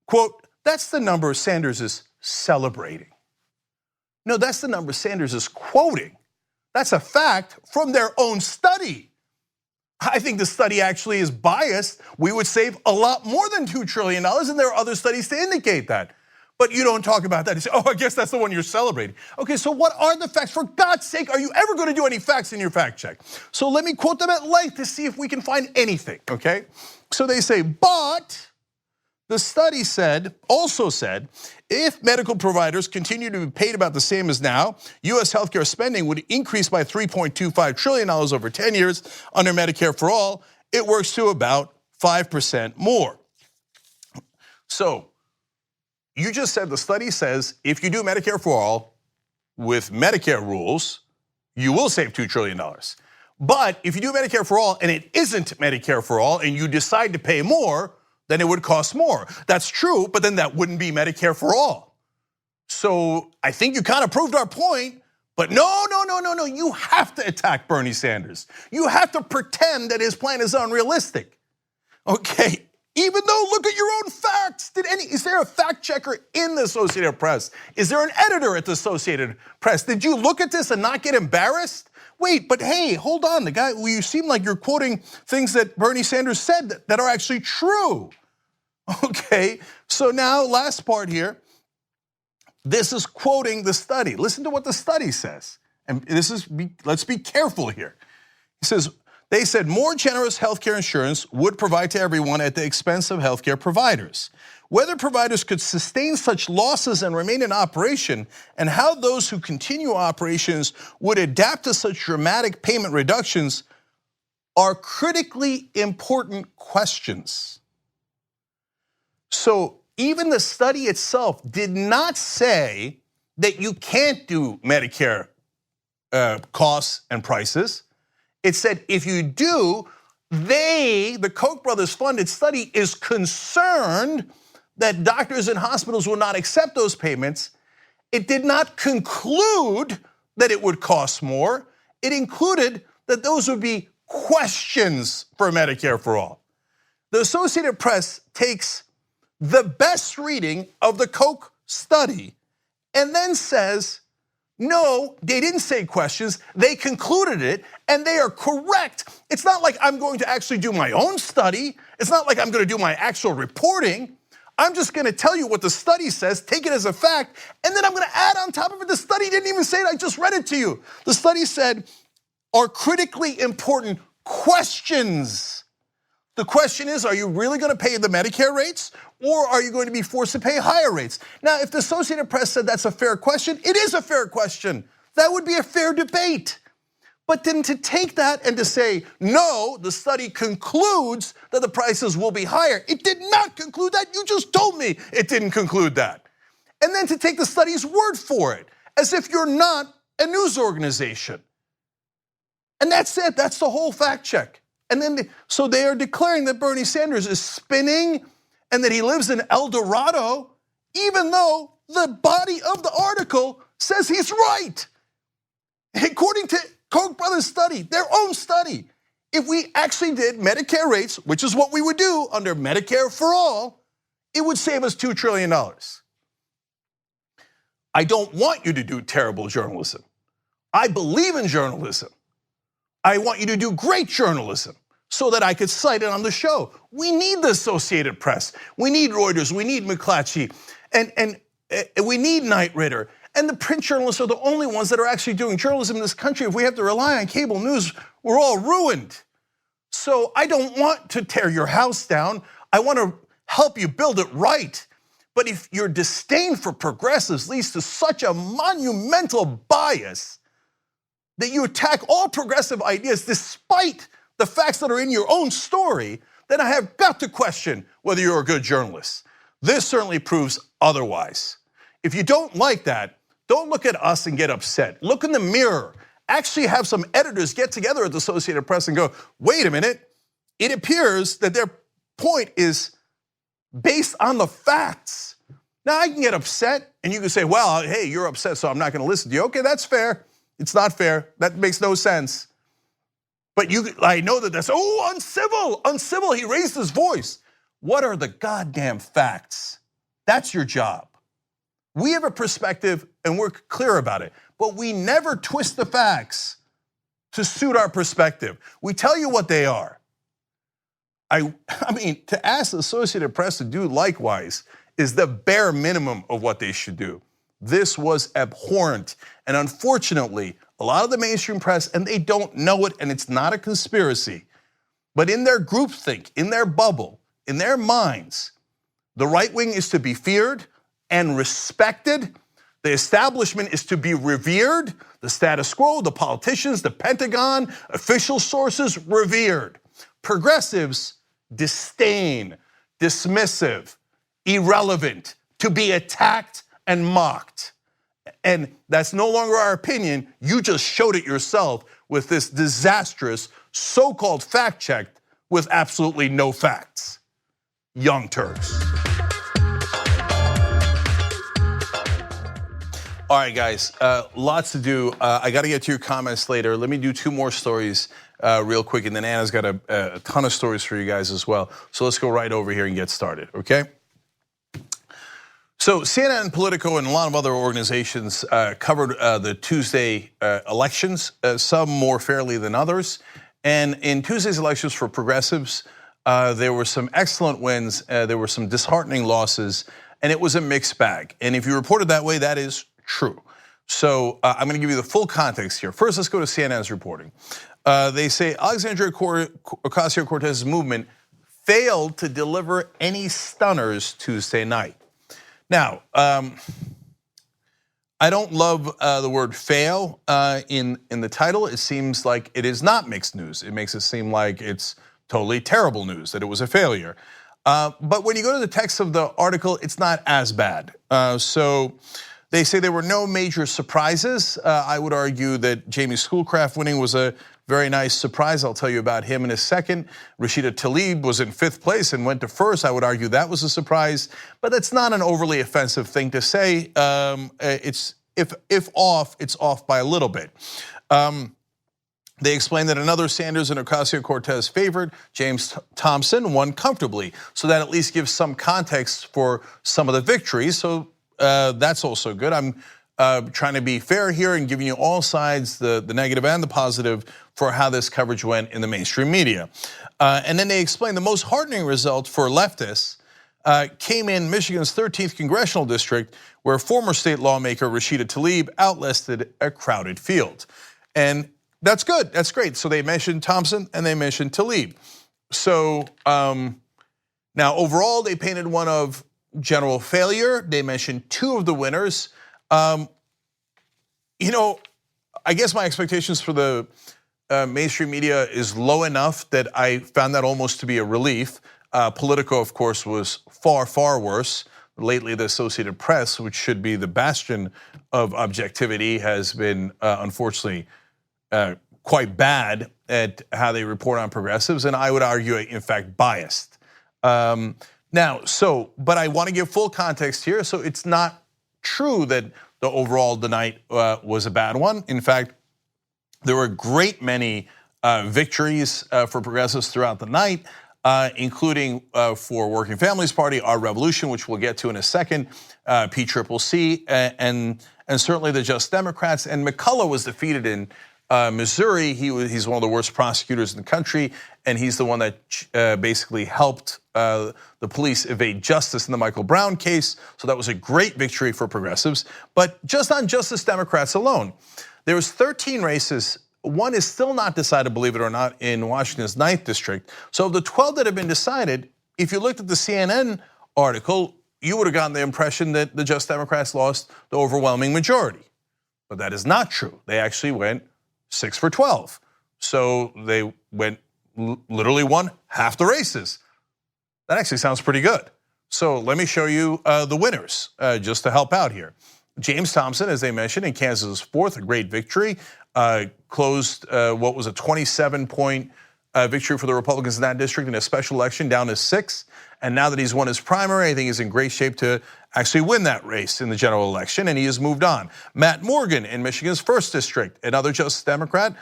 Speaker 1: Quote, that's the number Sanders is celebrating. No, that's the number Sanders is quoting. That's a fact from their own study. I think the study actually is biased. We would save a lot more than $2 trillion, and there are other studies to indicate that. But you don't talk about that. You say, oh, I guess that's the one you're celebrating. Okay, so what are the facts? For God's sake, are you ever gonna do any facts in your fact check? So let me quote them at length to see if we can find anything, okay? So they say, but the study also said, if medical providers continue to be paid about the same as now, US healthcare spending would increase by $3.25 trillion over 10 years under Medicare for all. It works to about 5% more. So you just said the study says if you do Medicare for all with Medicare rules, you will save $2 trillion. But if you do Medicare for all and it isn't Medicare for all and you decide to pay more, then it would cost more. That's true, but then that wouldn't be Medicare for all. So I think you kind of proved our point, but no, you have to attack Bernie Sanders. You have to pretend that his plan is unrealistic. Okay, even though, look at your own facts. Is there a fact checker in the Associated Press? Is there an editor at the Associated Press? Did you look at this and not get embarrassed? wait, but hey, hold on. The guy, you seem like you're quoting things that Bernie Sanders said that are actually true. Okay, so now last part here. This is quoting the study. Listen to what the study says. And let's be careful here. He says, they said more generous healthcare insurance would provide to everyone at the expense of healthcare providers. Whether providers could sustain such losses and remain in operation, and how those who continue operations would adapt to such dramatic payment reductions are critically important questions. So even the study itself did not say that you can't do Medicare costs and prices. It said if you do, the Koch brothers funded study is concerned that doctors and hospitals will not accept those payments. It did not conclude that it would cost more. It included that those would be questions for Medicare for All. The Associated Press takes the best reading of the Koch study and then says, no, they didn't say questions, they concluded it, and they are correct. It's not like I'm going to actually do my own study. It's not like I'm going to do my actual reporting. I'm just going to tell you what the study says, take it as a fact, and then I'm going to add on top of it, the study didn't even say it, I just read it to you. The study said, are critically important questions. The question is, are you really going to pay the Medicare rates, or are you going to be forced to pay higher rates? Now, if the Associated Press said that's a fair question, it is a fair question. That would be a fair debate. But then to take that and to say, no, the study concludes that the prices will be higher. It did not conclude that, you just told me it didn't conclude that. And then to take the study's word for it, as if you're not a news organization. And that's it, that's the whole fact check. And then, so they are declaring that Bernie Sanders is spinning and that he lives in El Dorado, even though the body of the article says he's right. According to Koch brothers study, their own study, if we actually did Medicare rates, which is what we would do under Medicare for All, it would save us $2 trillion. I don't want you to do terrible journalism. I believe in journalism. I want you to do great journalism so that I could cite it on the show. We need the Associated Press. We need Reuters, we need McClatchy, and we need Knight Ridder. And the print journalists are the only ones that are actually doing journalism in this country. If we have to rely on cable news, we're all ruined. So I don't want to tear your house down. I want to help you build it right. But if your disdain for progressives leads to such a monumental bias that you attack all progressive ideas despite the facts that are in your own story, then I have got to question whether you're a good journalist. This certainly proves otherwise. If you don't like that, don't look at us and get upset. Look in the mirror. Actually have some editors get together at the Associated Press and go, wait a minute, it appears that their point is based on the facts. Now I can get upset and you can say, well, hey, you're upset, so I'm not gonna listen to you. Okay, that's fair. It's not fair, that makes no sense. But I know that that's, uncivil, he raised his voice. What are the goddamn facts? That's your job. We have a perspective and we're clear about it, but we never twist the facts to suit our perspective. We tell you what they are. I mean, to ask the Associated Press to do likewise is the bare minimum of what they should do. This was abhorrent, and unfortunately, a lot of the mainstream press, and they don't know it, and it's not a conspiracy, but in their groupthink, in their bubble, in their minds, the right wing is to be feared and respected. The establishment is to be revered. The status quo, the politicians, the Pentagon, official sources, revered. Progressives, disdain, dismissive, irrelevant, to be attacked and mocked. And that's no longer our opinion, you just showed it yourself with this disastrous so-called fact check with absolutely no facts. Young Turks. All right, guys, lots to do. I gotta get to your comments later. Let me do two more stories real quick, and then Anna's got a ton of stories for you guys as well. So let's go right over here and get started, okay? So CNN, Politico, and a lot of other organizations covered the Tuesday elections, some more fairly than others. And in Tuesday's elections for progressives, there were some excellent wins, there were some disheartening losses, and it was a mixed bag. And if you reported that way, that is true. So I'm gonna give you the full context here. First, let's go to CNN's reporting. They say Alexandria Ocasio-Cortez's movement failed to deliver any stunners Tuesday night. Now, I don't love the word fail in the title. It seems like it is not mixed news. It makes it seem like it's totally terrible news, that it was a failure. But when you go to the text of the article, it's not as bad. So they say there were no major surprises. I would argue that Jamie Schoolcraft winning was a very nice surprise. I'll tell you about him in a second. Rashida Tlaib was in 5th place and went to 1st. I would argue that was a surprise, but that's not an overly offensive thing to say. It's if off, it's off by a little bit. They explained that another Sanders and Ocasio-Cortez favorite, James Thompson, won comfortably. So that at least gives some context for some of the victories. So that's also good. I'm trying to be fair here and giving you all sides, the negative and the positive, for how this coverage went in the mainstream media. And then they explained the most heartening result for leftists came in Michigan's 13th congressional district, where former state lawmaker Rashida Tlaib outlasted a crowded field. And that's good, that's great. So they mentioned Thompson and they mentioned Tlaib. So now overall they painted one of general failure. They mentioned 2 of the winners. I guess my expectations for the mainstream media is low enough that I found that almost to be a relief. Politico, of course, was far, far worse. Lately, the Associated Press, which should be the bastion of objectivity, has been unfortunately quite bad at how they report on progressives, and I would argue, in fact, biased. But I want to give full context here. So it's not true that the night was a bad one. In fact, there were a great many victories for progressives throughout the night, including for Working Families Party, Our Revolution, which we'll get to in a second, PCCC, and certainly the Just Democrats. And McCullough was defeated in Missouri. He's one of the worst prosecutors in the country, and he's the one that basically helped the police evade justice in the Michael Brown case. So that was a great victory for progressives. But just on Justice Democrats alone, there was 13 races. One is still not decided, believe it or not, in Washington's 9th district. So of the 12 that have been decided, if you looked at the CNN article, you would have gotten the impression that the Just Democrats lost the overwhelming majority. But that is not true. They actually went 6 for 12. So they literally won half the races. That actually sounds pretty good. So let me show you the winners, just to help out here. James Thompson, as they mentioned, in Kansas' 4th, a great victory, closed what was a 27-point victory for the Republicans in that district in a special election, down to 6. And now that he's won his primary, I think he's in great shape to actually win that race in the general election, and he has moved on. Matt Morgan in Michigan's 1st district, another Justice Democrat,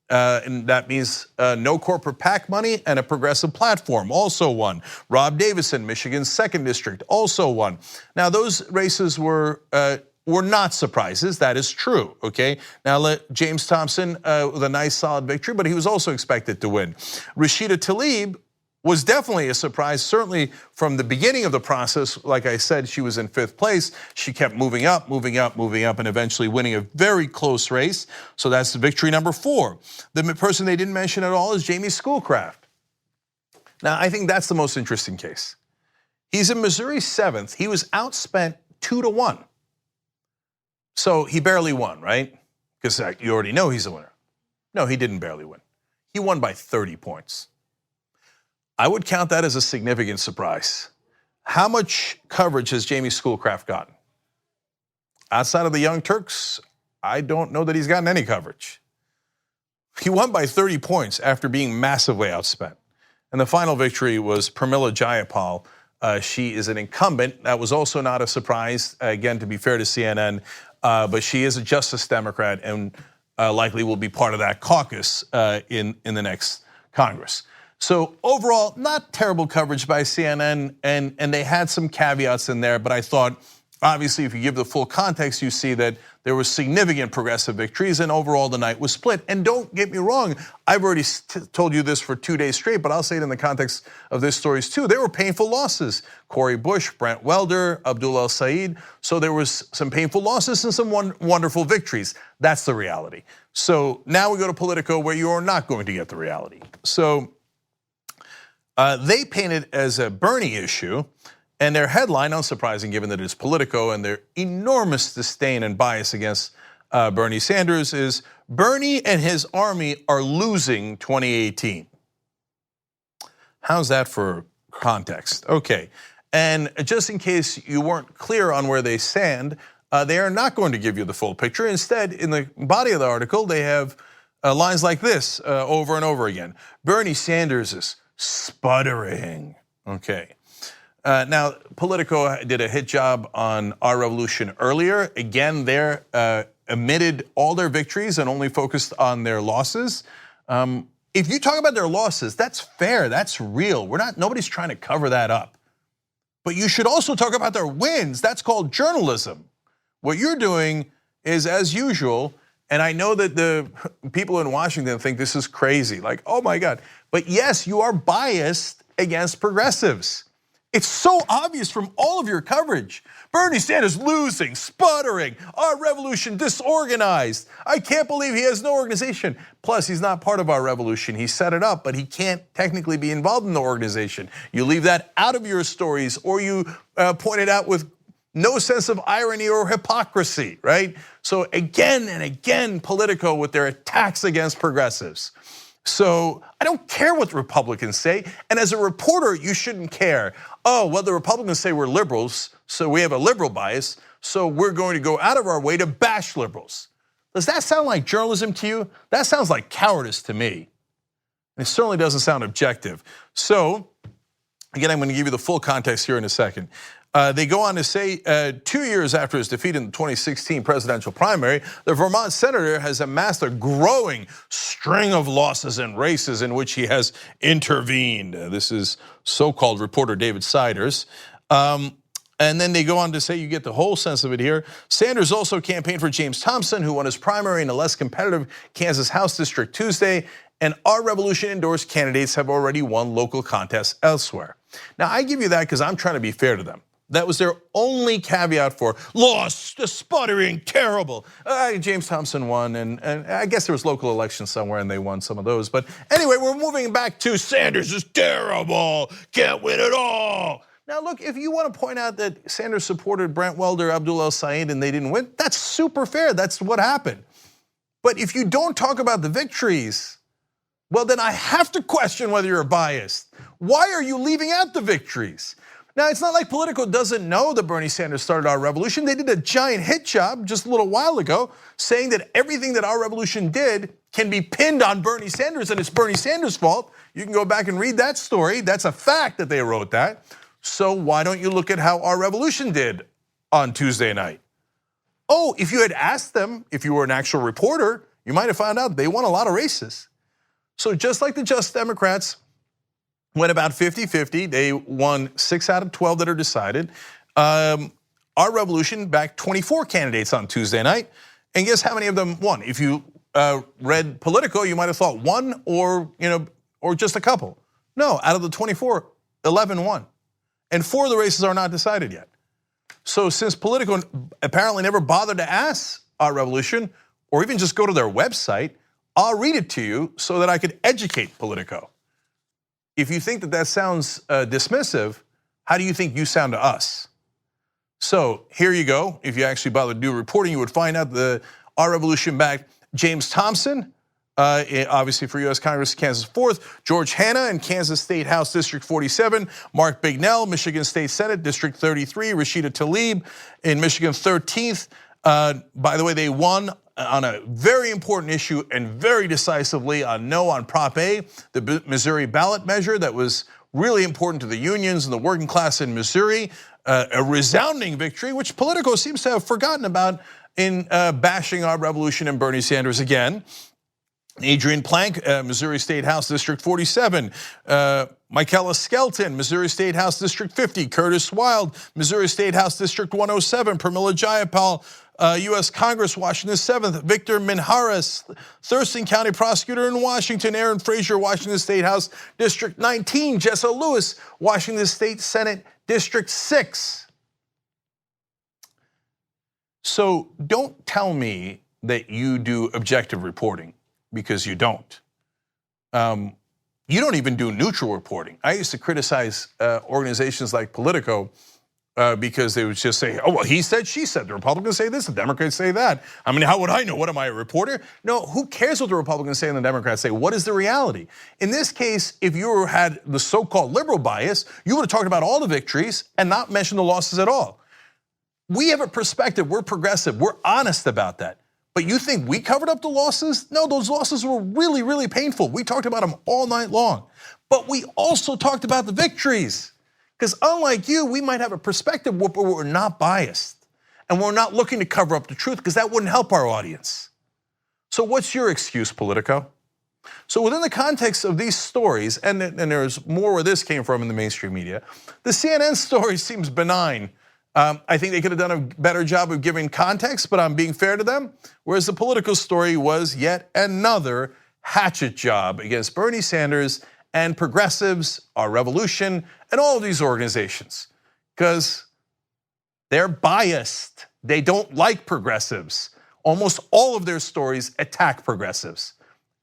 Speaker 1: and that means no corporate PAC money and a progressive platform, also won. Rob Davison, Michigan's 2nd district, also won. Now those races were not surprises, that is true, okay? Now James Thompson with a nice solid victory, but he was also expected to win. Rashida Tlaib was definitely a surprise, certainly from the beginning of the process. Like I said, she was in 5th place. She kept moving up, and eventually winning a very close race. So that's victory number 4. The person they didn't mention at all is Jamie Schoolcraft. Now, I think that's the most interesting case. He's in Missouri 7th. He was outspent 2-1. So he barely won, right? Because you already know he's a winner. No, he didn't barely win. He won by 30 points. I would count that as a significant surprise. How much coverage has Jamie Schoolcraft gotten? Outside of the Young Turks, I don't know that he's gotten any coverage. He won by 30 points after being massively outspent. And the final victory was Pramila Jayapal. She is an incumbent. That was also not a surprise, again, to be fair to CNN, but she is a Justice Democrat and likely will be part of that caucus in the next Congress. So overall, not terrible coverage by CNN, and they had some caveats in there, but I thought obviously, if you give the full context, you see that there was significant progressive victories, and overall the night was split. And don't get me wrong, I've already told you this for 2 days straight, but I'll say it in the context of this stories too. There were painful losses. Cori Bush, Brent Welder, Abdul El-Sayed. So there was some painful losses and some wonderful victories. That's the reality. So now we go to Politico, where you are not going to get the reality. So they paint it as a Bernie issue. And their headline, unsurprising given that it's Politico and their enormous disdain and bias against Bernie Sanders, is Bernie and his army are losing 2018. How's that for context? Okay, and just in case you weren't clear on where they stand, they are not going to give you the full picture. Instead, in the body of the article, they have lines like this over and over again. Bernie Sanders is sputtering, okay. Now, Politico did a hit job on Our Revolution earlier. Again, they omitted all their victories and only focused on their losses. If you talk about their losses, that's fair, that's real. Nobody's trying to cover that up. But you should also talk about their wins. That's called journalism. What you're doing is, as usual, and I know that the people in Washington think this is crazy, like, oh my God. But yes, you are biased against progressives. It's so obvious from all of your coverage. Bernie Sanders losing, sputtering, Our Revolution disorganized. I can't believe he has no organization. Plus, he's not part of Our Revolution. He set it up, but he can't technically be involved in the organization. You leave that out of your stories, or you point it out with no sense of irony or hypocrisy, right? So again and again, Politico with their attacks against progressives. So I don't care what the Republicans say, and as a reporter, you shouldn't care. Oh, well, the Republicans say we're liberals, so we have a liberal bias, so we're going to go out of our way to bash liberals. Does that sound like journalism to you? That sounds like cowardice to me. And it certainly doesn't sound objective. So, again, I'm going to give you the full context here in a second. They go on to say 2 years after his defeat in the 2016 presidential primary, the Vermont senator has amassed a growing string of losses in races in which he has intervened. This is so-called reporter David Siders. And then they go on to say, you get the whole sense of it here. Sanders also campaigned for James Thompson, who won his primary in a less competitive Kansas House district Tuesday. And Our Revolution endorsed candidates have already won local contests elsewhere. Now, I give you that because I'm trying to be fair to them. That was their only caveat for lost, the sputtering, terrible. James Thompson won, and I guess there was local elections somewhere and they won some of those. But anyway, we're moving back to Sanders is terrible, can't win at all. Now look, if you want to point out that Sanders supported Brent Welder, Abdul El-Sayed, and they didn't win, that's super fair, that's what happened. But if you don't talk about the victories, well then I have to question whether you're biased. Why are you leaving out the victories? Now, it's not like Politico doesn't know that Bernie Sanders started Our Revolution. They did a giant hit job just a little while ago saying that everything that Our Revolution did can be pinned on Bernie Sanders and it's Bernie Sanders' fault. You can go back and read that story. That's a fact that they wrote that. So why don't you look at how Our Revolution did on Tuesday night? Oh, if you had asked them, if you were an actual reporter, you might have found out they won a lot of races. So just like the Just Democrats went about 50-50. They won 6 out of 12 that are decided. Our Revolution backed 24 candidates on Tuesday night. And guess how many of them won? If you read Politico, you might have thought one or just a couple. No, out of the 24, 11 won. And 4 of the races are not decided yet. So since Politico apparently never bothered to ask Our Revolution or even just go to their website, I'll read it to you so that I could educate Politico. If you think that that sounds dismissive, how do you think you sound to us? So here you go. If you actually bother to do reporting, you would find out the Our Revolution backed James Thompson, obviously for US Congress, Kansas 4th, George Hanna in Kansas State House District 47, Mark Bignell, Michigan State Senate District 33, Rashida Tlaib in Michigan 13th. By the way, they won on a very important issue and very decisively on Prop A, the Missouri ballot measure that was really important to the unions and the working class in Missouri. A resounding victory, which Politico seems to have forgotten about in bashing Our Revolution and Bernie Sanders again. Adrian Plank, Missouri State House District 47. Michaela Skelton, Missouri State House District 50. Curtis Wild, Missouri State House District 107. Pramila Jayapal, U.S. Congress, Washington 7th. Victor Minharas, Thurston County Prosecutor in Washington. Aaron Frazier, Washington State House District 19. Jessa Lewis, Washington State Senate District 6. So don't tell me that you do objective reporting, because you don't. You don't even do neutral reporting. I used to criticize organizations like Politico because they would just say, oh, well, he said, she said, the Republicans say this, the Democrats say that. I mean, how would I know? What am I, a reporter? No, who cares what the Republicans say and the Democrats say? What is the reality? In this case, if you had the so-called liberal bias, you would have talked about all the victories and not mentioned the losses at all. We have a perspective, we're progressive, we're honest about that. But you think we covered up the losses? No, those losses were really, really painful. We talked about them all night long. But we also talked about the victories. Because unlike you, we might have a perspective where we're not biased. And we're not looking to cover up the truth, because that wouldn't help our audience. So what's your excuse, Politico? So within the context of these stories, and there's more where this came from in the mainstream media, the CNN story seems benign. I think they could have done a better job of giving context, but I'm being fair to them. Whereas the Politico story was yet another hatchet job against Bernie Sanders and progressives, our revolution, and all of these organizations. Because they're biased. They don't like progressives. Almost all of their stories attack progressives.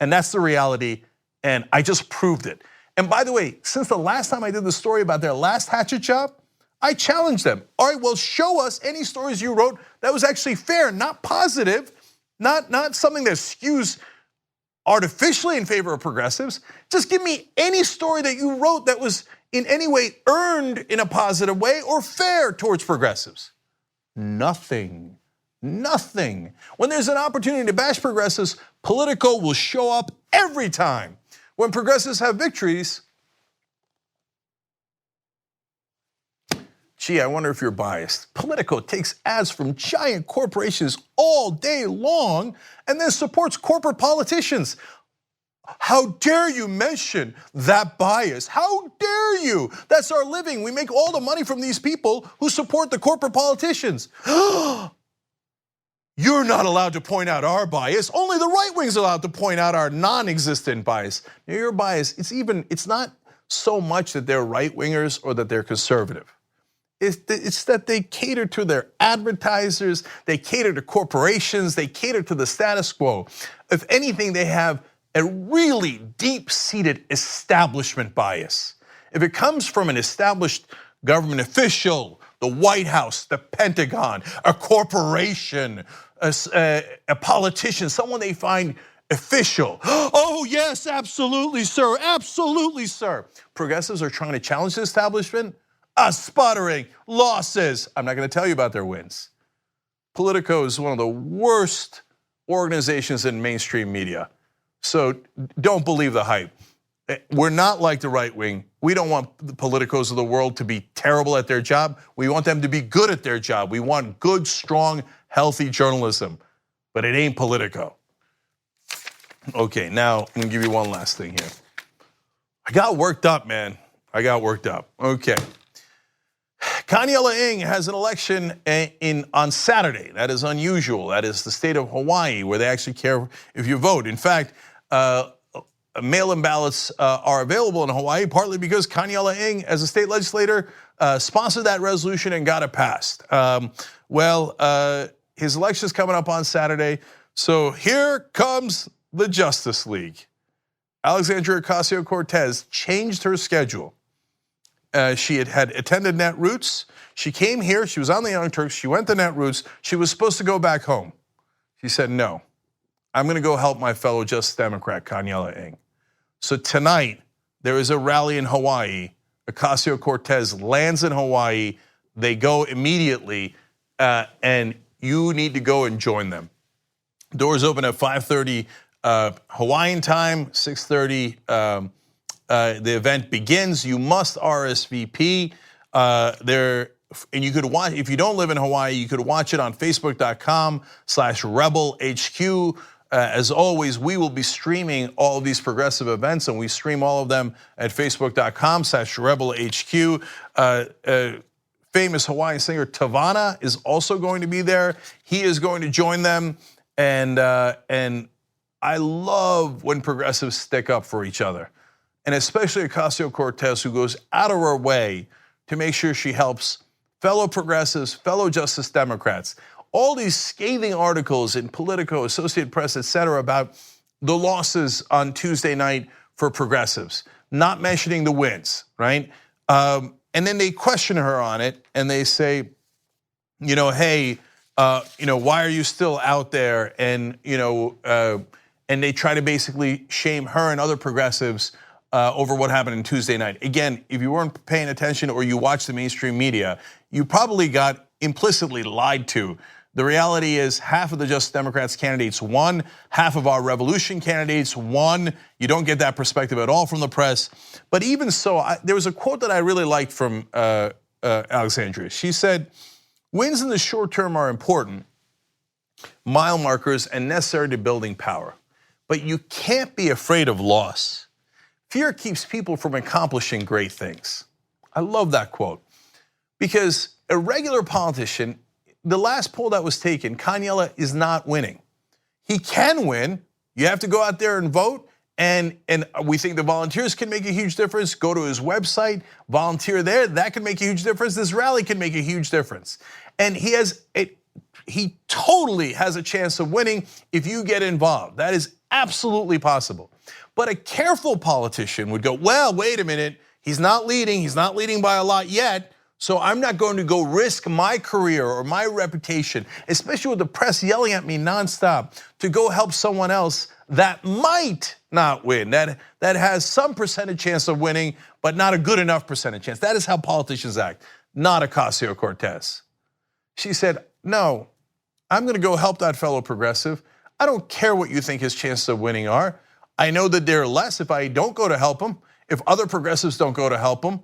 Speaker 1: And that's the reality, and I just proved it. And by the way, since the last time I did the story about their last hatchet job, I challenged them. All right, well, show us any stories you wrote that was actually fair, not positive, not something that skews artificially in favor of progressives. Just give me any story that you wrote that was in any way earned in a positive way or fair towards progressives. Nothing, nothing. When there's an opportunity to bash progressives, Politico will show up every time. When progressives have victories, gee, I wonder if you're biased. Politico takes ads from giant corporations all day long and then supports corporate politicians. How dare you mention that bias? How dare you? That's our living. We make all the money from these people who support the corporate politicians. You're not allowed to point out our bias. Only the right wing's allowed to point out our non-existent bias. Now, your bias, it's not so much that they're right wingers or that they're conservative. It's that they cater to their advertisers, they cater to corporations, they cater to the status quo. If anything, they have a really deep-seated establishment bias. If it comes from an established government official, the White House, the Pentagon, a corporation, a politician, someone they find official. Oh yes, absolutely, sir, absolutely, sir. Progressives are trying to challenge the establishment. Sputtering, losses. I'm not gonna tell you about their wins. Politico is one of the worst organizations in mainstream media. So don't believe the hype. We're not like the right wing. We don't want the Politicos of the world to be terrible at their job. We want them to be good at their job. We want good, strong, healthy journalism, but it ain't Politico. Okay, now I'm gonna give you one last thing here. I got worked up, man. I got worked up, okay. Kaniela Ing has an election on Saturday. That is unusual. That is the state of Hawaii, where they actually care if you vote. In fact, mail-in ballots are available in Hawaii, partly because Kaniela Ing, as a state legislator, sponsored that resolution and got it passed. His election is coming up on Saturday, so here comes the Justice League. Alexandria Ocasio-Cortez changed her schedule. She had attended Netroots. She came here, she was on the Young Turks, she went to Netroots. She was supposed to go back home. She said, no, I'm gonna go help my fellow Justice Democrat, Kaniela Ing. So tonight, there is a rally in Hawaii. Ocasio-Cortez lands in Hawaii. They go immediately, and you need to go and join them. Doors open at 5:30 Hawaiian time, 6:30 the event begins. You must RSVP there, and you could watch. If you don't live in Hawaii, you could watch it on Facebook.com/RebelHQ. As always, we will be streaming all of these progressive events, and we stream all of them at facebook.com/rebelhq. Famous Hawaiian singer Tavana is also going to be there. He is going to join them, and I love when progressives stick up for each other, and especially Ocasio-Cortez, who goes out of her way to make sure she helps fellow progressives, fellow Justice Democrats. All these scathing articles in Politico, Associated Press, etc., about the losses on Tuesday night for progressives, not mentioning the wins, right? And then they question her on it, and they say, hey, why are you still out there? And and they try to basically shame her and other progressives over what happened on Tuesday night. Again, if you weren't paying attention or you watched the mainstream media, you probably got implicitly lied to. The reality is half of the Justice Democrats candidates won, half of our revolution candidates won. You don't get that perspective at all from the press. But even so, there was a quote that I really liked from Alexandria. She said, wins in the short term are important, mile markers and necessary to building power. But you can't be afraid of loss. Fear keeps people from accomplishing great things. I love that quote. Because a regular politician, the last poll that was taken, Kaniela is not winning. He can win. You have to go out there and vote. And we think the volunteers can make a huge difference. Go to his website, volunteer there. That can make a huge difference. This rally can make a huge difference. And he totally has a chance of winning if you get involved. That is absolutely possible. But a careful politician would go, well, wait a minute. He's not leading by a lot yet. So I'm not going to go risk my career or my reputation, especially with the press yelling at me nonstop, to go help someone else that might not win, that has some percentage chance of winning, but not a good enough percentage chance. That is how politicians act, not Ocasio-Cortez. She said, no, I'm gonna go help that fellow progressive. I don't care what you think his chances of winning are. I know that they're less if I don't go to help him, if other progressives don't go to help him.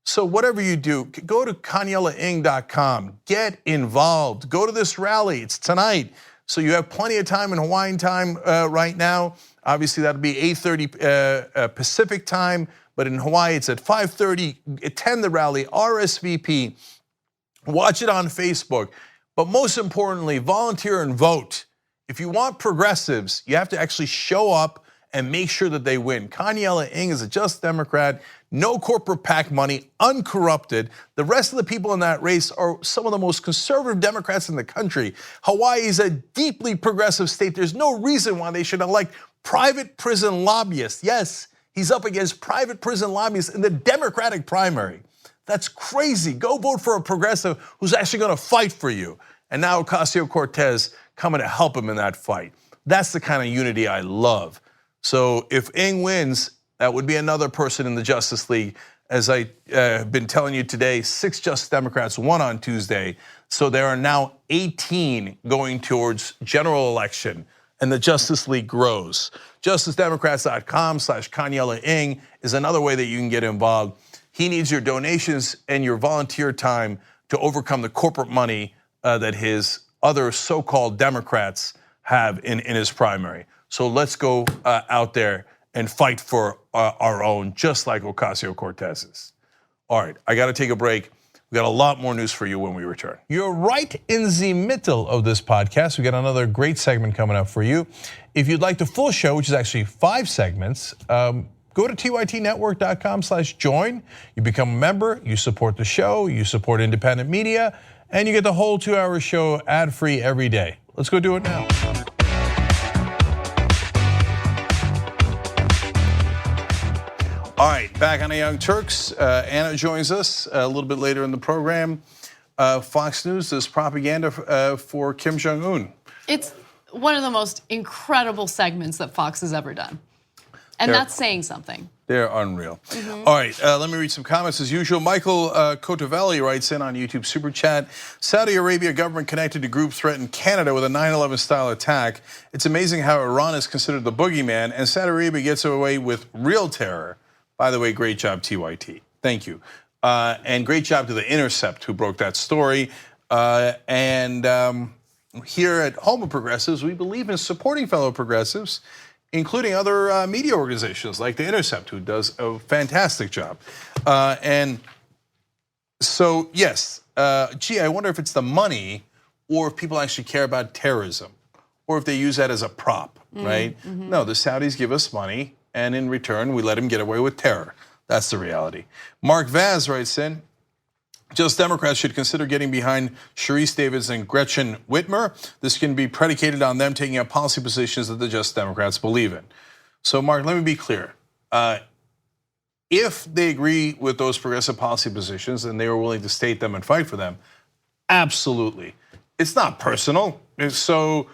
Speaker 1: So whatever you do, go to KanielaIng.com, get involved, go to this rally, it's tonight. So you have plenty of time in Hawaiian time right now. Obviously that'll be 8:30 Pacific time, but in Hawaii it's at 5:30. Attend the rally, RSVP, watch it on Facebook. But most importantly, volunteer and vote. If you want progressives, you have to actually show up and make sure that they win. Kaniela Ing is a just Democrat, no corporate PAC money, uncorrupted. The rest of the people in that race are some of the most conservative Democrats in the country. Hawaii is a deeply progressive state. There's no reason why they should elect private prison lobbyists. Yes, he's up against private prison lobbyists in the Democratic primary. That's crazy. Go vote for a progressive who's actually gonna fight for you. And now Ocasio-Cortez coming to help him in that fight. That's the kind of unity I love. So if Ing wins, that would be another person in the Justice League. As I have been telling you today, 6 Justice Democrats won on Tuesday. So there are now 18 going towards general election, and the Justice League grows. JusticeDemocrats.com/Kaniela Ing is another way that you can get involved. He needs your donations and your volunteer time to overcome the corporate money that his other so-called Democrats have in his primary. So let's go out there and fight for our own, just like Ocasio-Cortez's. All right, I gotta take a break. We got a lot more news for you when we return. You're right in the middle of this podcast. We got another great segment coming up for you. If you'd like the full show, which is actually 5 segments, go to tytnetwork.com/join. You become a member, you support the show, you support independent media, and you get the whole 2-hour show ad-free every day. Let's go do it now. All right, back on the Young Turks. Anna joins us a little bit later in the program. Fox News does propaganda for Kim Jong-un.
Speaker 4: It's one of the most incredible segments that Fox has ever done. And that's saying something.
Speaker 1: They're unreal. All right, let me read some comments as usual. Michael Cotavelli writes in on YouTube Super Chat. Saudi Arabia government connected to group threatened Canada with a 9/11 style attack. It's amazing how Iran is considered the boogeyman and Saudi Arabia gets away with real terror. By the way, great job, TYT. Thank you. And great job to The Intercept who broke that story. here at Home of Progressives, we believe in supporting fellow progressives, including other media organizations like The Intercept, who does a fantastic job. And so, yes, I wonder if it's the money or if people actually care about terrorism or if they use that as a prop, right? No, the Saudis give us money, and in return, we let them get away with terror. That's the reality. Mark Vaz writes in, just Democrats should consider getting behind Sharice Davids and Gretchen Whitmer. This can be predicated on them taking up policy positions that the Just Democrats believe in. So, Mark, let me be clear. If they agree with those progressive policy positions and they are willing to state them and fight for them, absolutely. It's not personal. So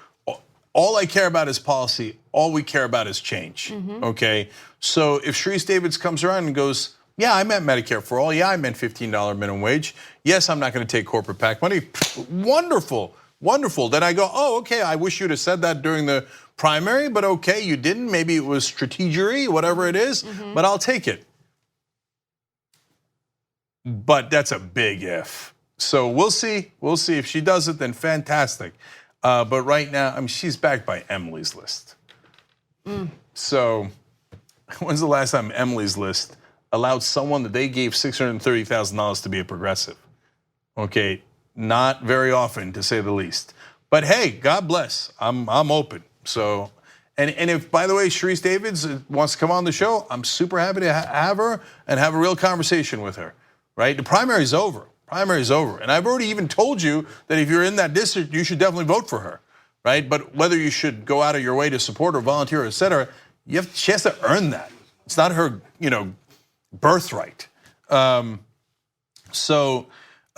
Speaker 1: all I care about is policy. All we care about is change, okay? So if Sharice Davids comes around and goes, yeah, I meant Medicare for all. Yeah, I meant $15 minimum wage. Yes, I'm not going to take corporate PAC money. Wonderful, wonderful. Then I go, oh, okay, I wish you'd have said that during the primary, but okay, you didn't. Maybe it was strategery, whatever it is, but I'll take it. But that's a big if. So we'll see. We'll see. If she does it, then fantastic. But right now, I mean, she's backed by Emily's List. So when's the last time Emily's List allowed someone that they gave $630,000 to be a progressive? Okay, not very often, to say the least. But hey, God bless. I'm open. So, and if, by the way, Sharice Davids wants to come on the show, I'm super happy to have her and have a real conversation with her. Right? The primary's over. Primary's over. And I've already even told you that if you're in that district, you should definitely vote for her. Right? But whether you should go out of your way to support her, volunteer, et cetera, she has to earn that. It's not her, birthright.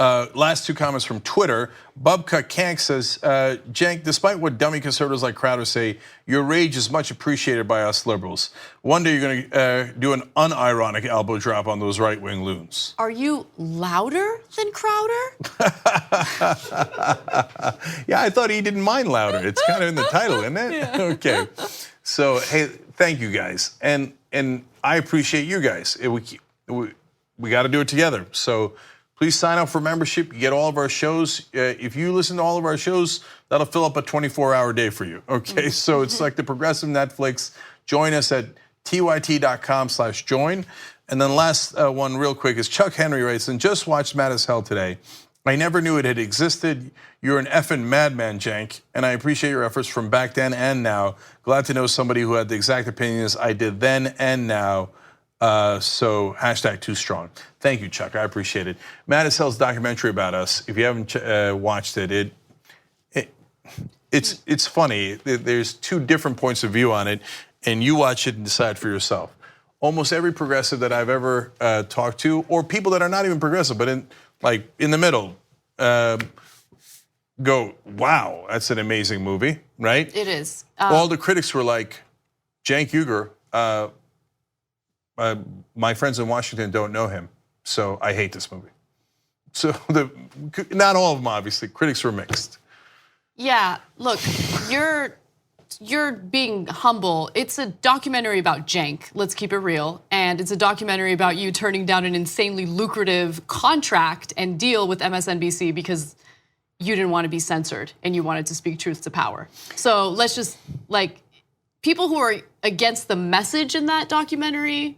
Speaker 1: Last two comments from Twitter. Bubka Kank says, Cenk, despite what dummy conservatives like Crowder say, your rage is much appreciated by us liberals. One day you're going to do an unironic elbow drop on those right-wing loons.
Speaker 4: Are you louder than Crowder?
Speaker 1: Yeah, I thought he didn't mind louder. It's kind of in the title, isn't it? Yeah. Okay. So, hey, thank you guys. And I appreciate you guys. We got to do it together. So please sign up for membership. You get all of our shows. If you listen to all of our shows, that'll fill up a 24-hour day for you, okay? So it's like the progressive Netflix. Join us at tyt.com/join. And then last one real quick is Chuck Henry writes, and just watched Mad as Hell today. I never knew it had existed. You're an effing madman, Cenk, and I appreciate your efforts from back then and now. Glad to know somebody who had the exact opinions I did then and now. So #2strong. Thank you, Chuck. I appreciate it. Mad as Hell's documentary about us. If you haven't watched it, it's funny. There's two different points of view on it, and you watch it and decide for yourself. Almost every progressive that I've ever talked to, or people that are not even progressive, but in the middle, go, wow, that's an amazing movie, right?
Speaker 4: It is.
Speaker 1: All the critics were like, Cenk Uygur. My friends in Washington don't know him, so I hate this movie. So not all of them, obviously. Critics were mixed.
Speaker 4: Yeah, look, you're being humble. It's a documentary about Cenk, let's keep it real. And it's a documentary about you turning down an insanely lucrative contract and deal with MSNBC because you didn't want to be censored and you wanted to speak truth to power. So let's just, people who are against the message in that documentary,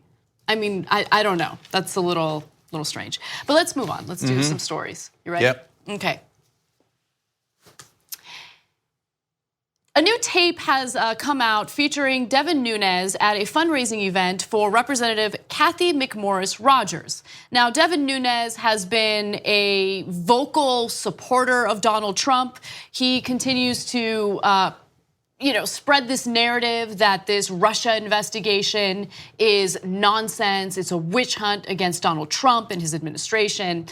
Speaker 4: I mean, I don't know. That's a little strange. But let's move on. Let's do some stories. You ready?
Speaker 1: Yep.
Speaker 4: Okay. A new tape has come out featuring Devin Nunes at a fundraising event for Representative Kathy McMorris Rogers. Now, Devin Nunes has been a vocal supporter of Donald Trump. He continues to spread this narrative that this Russia investigation is nonsense. It's a witch hunt against Donald Trump and his administration.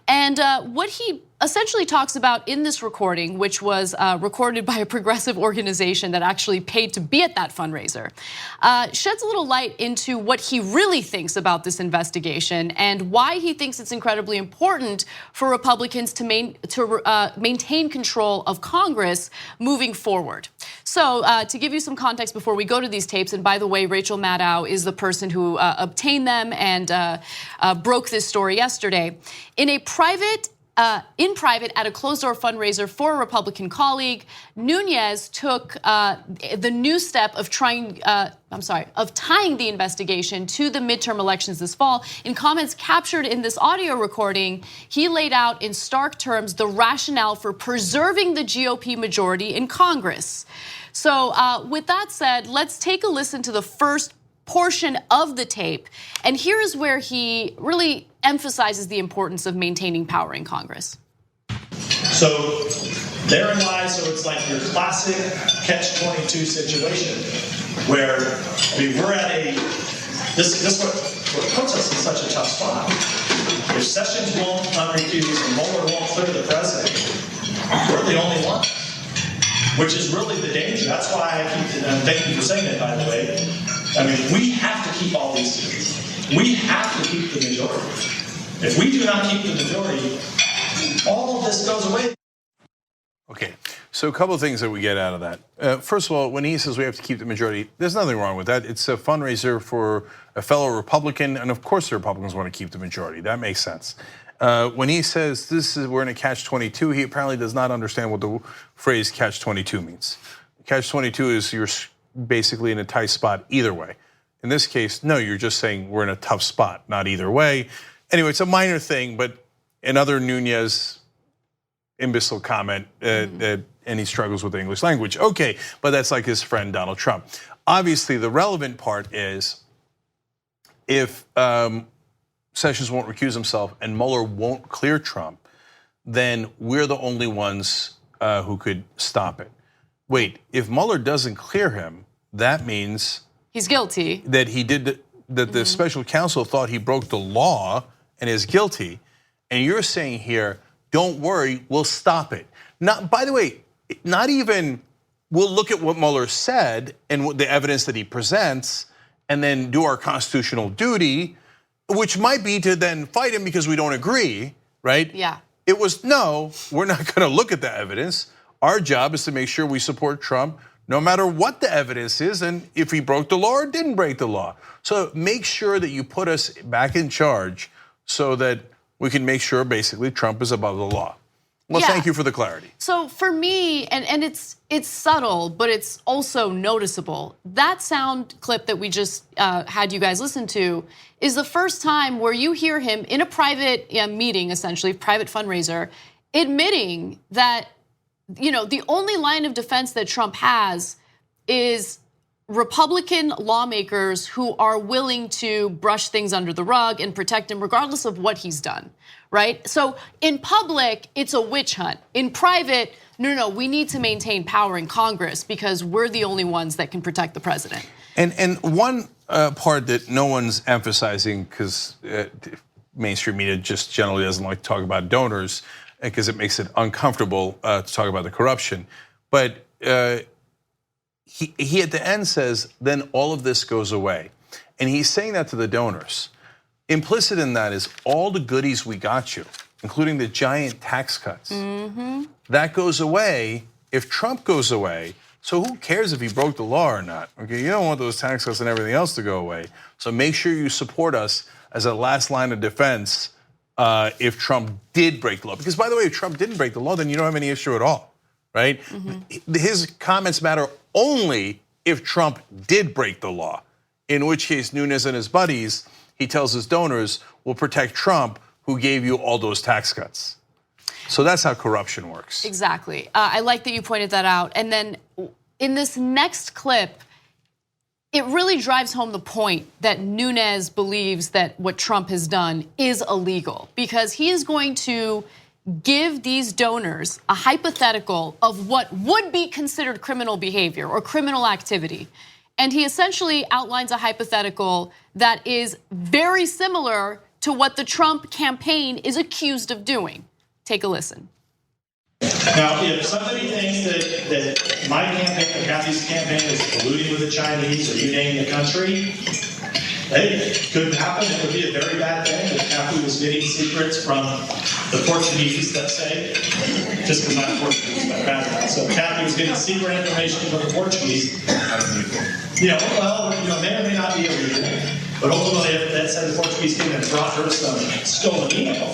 Speaker 4: And what he essentially talks about in this recording, which was recorded by a progressive organization that actually paid to be at that fundraiser, sheds a little light into what he really thinks about this investigation and why he thinks it's incredibly important for Republicans to maintain control of Congress moving forward. So to give you some context before we go to these tapes, and by the way, Rachel Maddow is the person who obtained them and broke this story yesterday. In a private in private at a closed-door fundraiser for a Republican colleague. Nunes took the new step of tying the investigation to the midterm elections this fall. In comments captured in this audio recording, he laid out in stark terms the rationale for preserving the GOP majority in Congress. So with that said, let's take a listen to the first portion of the tape. And here is where he really emphasizes the importance of maintaining power in Congress.
Speaker 5: So therein lies, so it's like your classic catch-22 situation where, we're at this is what puts us in such a tough spot. If Sessions won't unrecuse and Mueller won't clear the president, we're the only one, which is really the danger. That's why I keep, and thank you for saying that, by the way. I mean, we have to keep all these secrets. We have to keep the majority. If we do not keep the majority, all of this goes away.
Speaker 1: Okay, so a couple of things that we get out of that. First of all, when he says we have to keep the majority, there's nothing wrong with that. It's a fundraiser for a fellow Republican, and of course the Republicans want to keep the majority. That makes sense. When he says we're in a catch-22, he apparently does not understand what the phrase catch-22 means. Catch-22 is you're basically in a tight spot either way. In this case, no, you're just saying we're in a tough spot, not either way. Anyway, it's a minor thing, but another Nunes imbecile comment, and he struggles with the English language. Okay, but that's like his friend Donald Trump. Obviously, the relevant part is if Sessions won't recuse himself and Mueller won't clear Trump, then we're the only ones who could stop it. Wait, if Mueller doesn't clear him, that means
Speaker 4: he's guilty.
Speaker 1: That he did that the special counsel thought he broke the law and is guilty. And you're saying here, don't worry, we'll stop it. Not, by the way, not even we'll look at what Mueller said and what the evidence that he presents and then do our constitutional duty, which might be to then fight him because we don't agree, right?
Speaker 4: Yeah.
Speaker 1: It was, no, we're not gonna look at the evidence. Our job is to make sure we support Trump no matter what the evidence is and if he broke the law or didn't break the law. So make sure that you put us back in charge so that we can make sure basically Trump is above the law. Well, thank you for the clarity.
Speaker 4: So for me, and it's subtle, but it's also noticeable. That sound clip that we just had you guys listen to is the first time where you hear him in a private meeting, essentially, private fundraiser, admitting that the only line of defense that Trump has is Republican lawmakers who are willing to brush things under the rug and protect him regardless of what he's done, right? So in public, it's a witch hunt. In private, no, we need to maintain power in Congress because we're the only ones that can protect the president.
Speaker 1: And one part that no one's emphasizing because mainstream media just generally doesn't like to talk about donors because it makes it uncomfortable to talk about the corruption. But he at the end says, then all of this goes away. And he's saying that to the donors. Implicit in that is all the goodies we got you, including the giant tax cuts. That goes away if Trump goes away. So who cares if he broke the law or not? Okay, you don't want those tax cuts and everything else to go away. So make sure you support us as a last line of defense if Trump did break the law. Because by the way, if Trump didn't break the law, then you don't have any issue at all, right? His comments matter only if Trump did break the law, in which case Nunes and his buddies, he tells his donors, will protect Trump who gave you all those tax cuts. So that's how corruption works.
Speaker 4: Exactly. I like that you pointed that out. And then in this next clip, it really drives home the point that Nunes believes that what Trump has done is illegal because he is going to give these donors a hypothetical of what would be considered criminal behavior or criminal activity. And he essentially outlines a hypothetical that is very similar to what the Trump campaign is accused of doing. Take a listen.
Speaker 5: Now, if somebody thinks that my campaign, or Kathy's campaign, is colluding with the Chinese or you name the country, it could happen. It would be a very bad thing if Kathy was getting secrets from the Portuguese, let's say, just because I'm Portuguese, my background. So Kathy was getting secret information from the Portuguese. May or may not be illegal. But ultimately, if that said the Portuguese came and brought her some stolen email,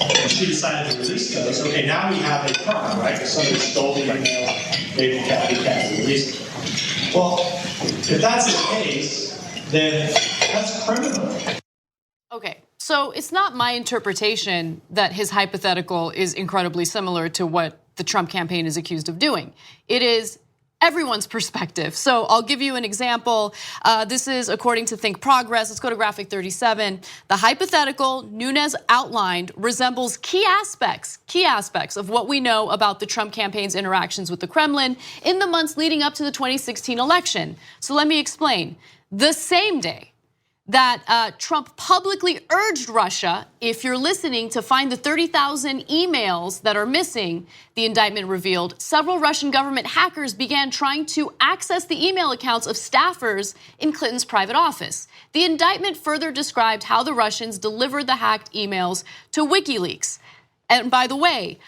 Speaker 5: And she decided to release those. Okay, now we have a crime, right? Because somebody stole the email, maybe Kathy released it. Well, if that's the case, then that's criminal.
Speaker 4: Okay, so it's not my interpretation that his hypothetical is incredibly similar to what the Trump campaign is accused of doing. It is everyone's perspective. So I'll give you an example. This is according to Think Progress. Let's go to graphic 37. The hypothetical Nunes outlined resembles key aspects of what we know about the Trump campaign's interactions with the Kremlin in the months leading up to the 2016 election. So let me explain. The same day that Trump publicly urged Russia, if you're listening, to find the 30,000 emails that are missing, the indictment revealed several Russian government hackers began trying to access the email accounts of staffers in Clinton's private office. The indictment further described how the Russians delivered the hacked emails to WikiLeaks. And by the way,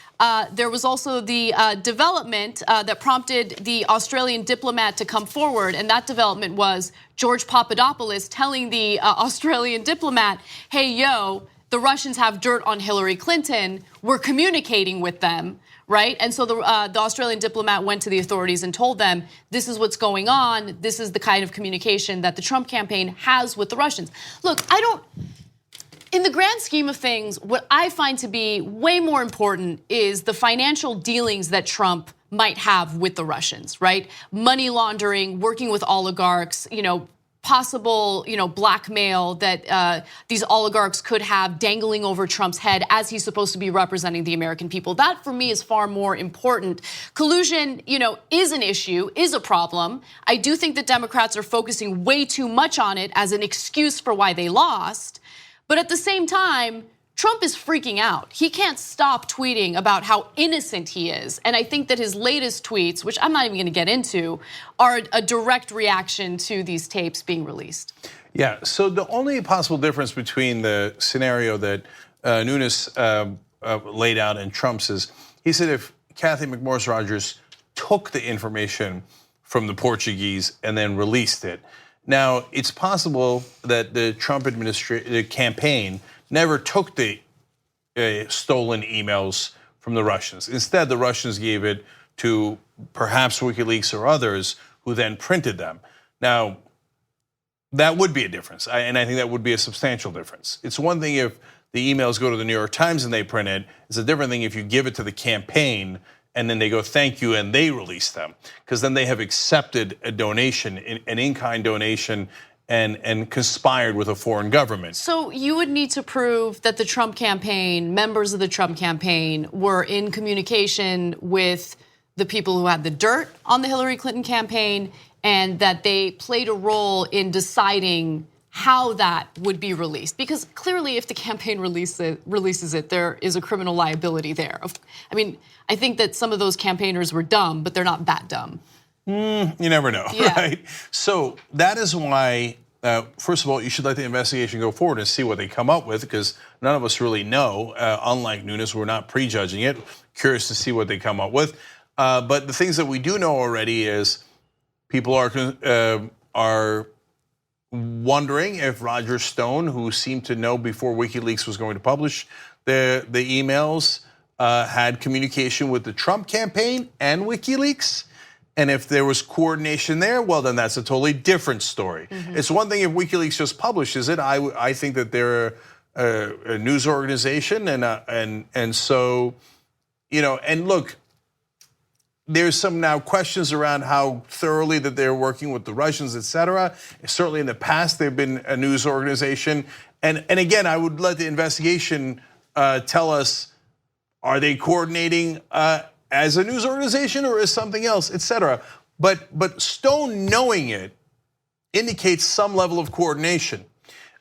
Speaker 4: there was also the development that prompted the Australian diplomat to come forward, and that development was George Papadopoulos telling the Australian diplomat, hey, yo, the Russians have dirt on Hillary Clinton, we're communicating with them, right? And so the Australian diplomat went to the authorities and told them, this is what's going on, this is the kind of communication that the Trump campaign has with the Russians. Look, in the grand scheme of things, what I find to be way more important is the financial dealings that Trump might have with the Russians, right? Money laundering, working with oligarchs, possible, blackmail that these oligarchs could have dangling over Trump's head as he's supposed to be representing the American people. That, for me, is far more important. Collusion, is an issue, is a problem. I do think that Democrats are focusing way too much on it as an excuse for why they lost. But at the same time, Trump is freaking out. He can't stop tweeting about how innocent he is. And I think that his latest tweets, which I'm not even gonna get into, are a direct reaction to these tapes being released.
Speaker 1: Yeah, so the only possible difference between the scenario that Nunes laid out and Trump's is, he said if Kathy McMorris Rodgers took the information from the Portuguese and then released it. Now, it's possible that the Trump campaign never took the stolen emails from the Russians. Instead, the Russians gave it to perhaps WikiLeaks or others who then printed them. Now, that would be a difference, and I think that would be a substantial difference. It's one thing if the emails go to the New York Times and they print it. It's a different thing if you give it to the campaign and then they go, thank you, and they release them. Because then they have accepted a donation, an in-kind donation, and conspired with a foreign government.
Speaker 4: So you would need to prove that the Trump campaign, members of the Trump campaign, were in communication with the people who had the dirt on the Hillary Clinton campaign, and that they played a role in deciding how that would be released. Because clearly if the campaign releases it, there is a criminal liability there. I mean, I think that some of those campaigners were dumb, but they're not that dumb.
Speaker 1: You never know, right? So that is why, first of all, you should let the investigation go forward and see what they come up with, because none of us really know. Unlike Nunes, we're not prejudging it. Curious to see what they come up with. But the things that we do know already is people are wondering if Roger Stone, who seemed to know before WikiLeaks was going to publish the emails, had communication with the Trump campaign and WikiLeaks. And if there was coordination there, well, then that's a totally different story. It's one thing if WikiLeaks just publishes it. I think that they're a news organization, and so, and look, there's some now questions around how thoroughly that they're working with the Russians, et cetera. Certainly in the past, they've been a news organization. And again, I would let the investigation tell us, are they coordinating as a news organization or as something else, et cetera. But Stone knowing it indicates some level of coordination.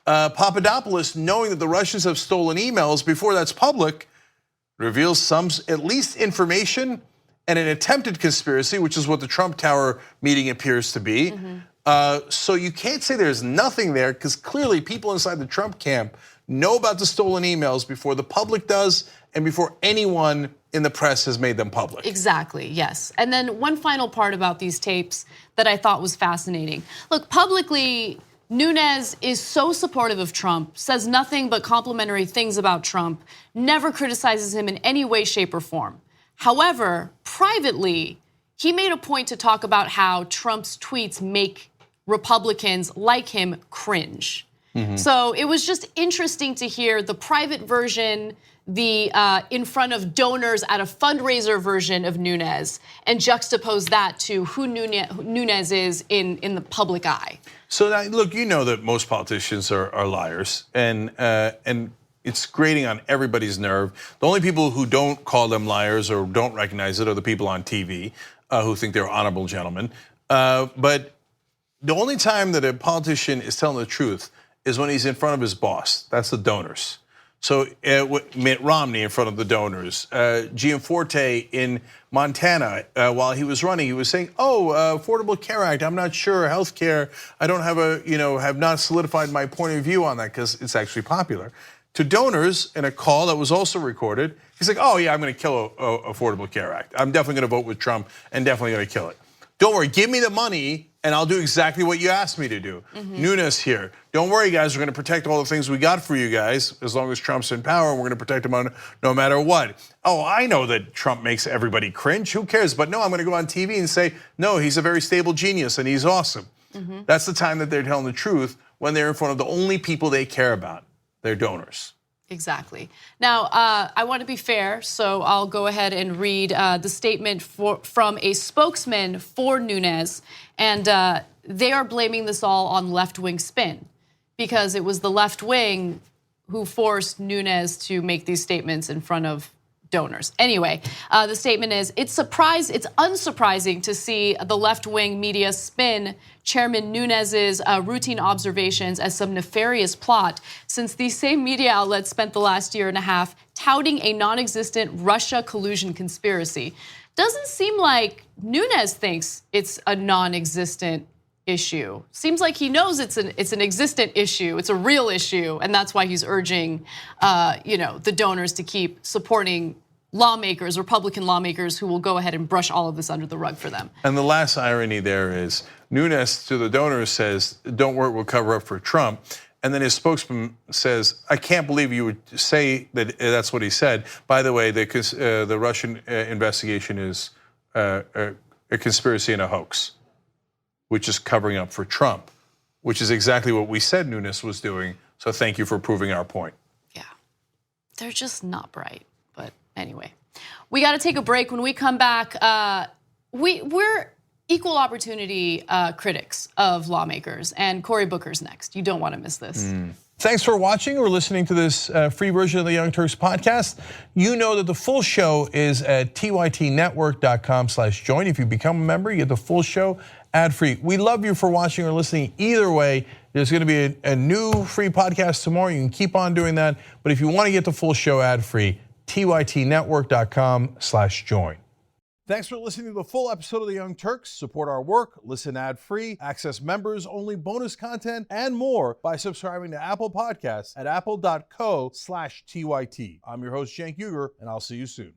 Speaker 1: Papadopoulos knowing that the Russians have stolen emails before that's public reveals some, at least, information and an attempted conspiracy, which is what the Trump Tower meeting appears to be. So you can't say there's nothing there, because clearly people inside the Trump camp know about the stolen emails before the public does and before anyone in the press has made them public.
Speaker 4: Exactly, yes. And then one final part about these tapes that I thought was fascinating. Look, publicly, Nunes is so supportive of Trump, says nothing but complimentary things about Trump, never criticizes him in any way, shape, or form. However, privately, he made a point to talk about how Trump's tweets make Republicans like him cringe. So it was just interesting to hear the private version, the in front of donors at a fundraiser version of Nunes, and juxtapose that to who Nunes is in the public eye.
Speaker 1: So now, look, you know that most politicians are liars, and it's grating on everybody's nerve. The only people who don't call them liars or don't recognize it are the people on TV who think they're honorable gentlemen. But the only time that a politician is telling the truth is when he's in front of his boss. That's the donors. So Mitt Romney in front of the donors, Gianforte in Montana, while he was running, he was saying, Affordable Care Act, I'm not sure, health care, I don't have have not solidified my point of view on that because it's actually popular. To donors in a call that was also recorded, he's like, oh yeah, I'm gonna kill Affordable Care Act. I'm definitely gonna vote with Trump and definitely gonna kill it. Don't worry, give me the money and I'll do exactly what you asked me to do. Nunes here. Don't worry, guys, we're gonna protect all the things we got for you guys as long as Trump's in power, and we're gonna protect him no matter what. Oh, I know that Trump makes everybody cringe, who cares? But no, I'm gonna go on TV and say, no, he's a very stable genius and he's awesome. That's the time that they're telling the truth, when they're in front of the only people they care about, their donors. Exactly.
Speaker 4: Now, I want to be fair, so I'll go ahead and read the statement from a spokesman for Nunes, and they are blaming this all on left-wing spin, because it was the left wing who forced Nunes to make these statements in front of donors. Anyway, the statement is, it's unsurprising to see the left-wing media spin Chairman Nunes's routine observations as some nefarious plot, since these same media outlets spent the last year and a half touting a non-existent Russia collusion conspiracy. Doesn't seem like Nunes thinks it's a non-existent issue. Seems like he knows it's an existent issue. It's a real issue, and that's why he's urging, the donors to keep supporting lawmakers, Republican lawmakers, who will go ahead and brush all of this under the rug for them.
Speaker 1: And the last irony there is Nunes to the donors says, "Don't worry, we'll cover up for Trump." And then his spokesman says, "I can't believe you would say that that's what he said. By the way, the Russian investigation is a conspiracy and a hoax, which is covering up for Trump, which is exactly what we said Nunes was doing. So thank you for proving our point."
Speaker 4: Yeah, they're just not bright. But anyway, we got to take a break. When we come back, we're equal opportunity critics of lawmakers, and Cory Booker's next. You don't want to miss this.
Speaker 1: Thanks for watching or listening to this free version of the Young Turks podcast. You know that the full show is at tytnetwork.com/join. If you become a member, you get the full show ad-free. We love you for watching or listening either way. There's gonna be a new free podcast tomorrow. You can keep on doing that. But if you wanna get the full show ad-free, tytnetwork.com/join. Thanks for listening to the full episode of The Young Turks. Support our work, listen ad-free, access members-only bonus content, and more by subscribing to Apple Podcasts at apple.co/TYT. I'm your host, Cenk Uygur, and I'll see you soon.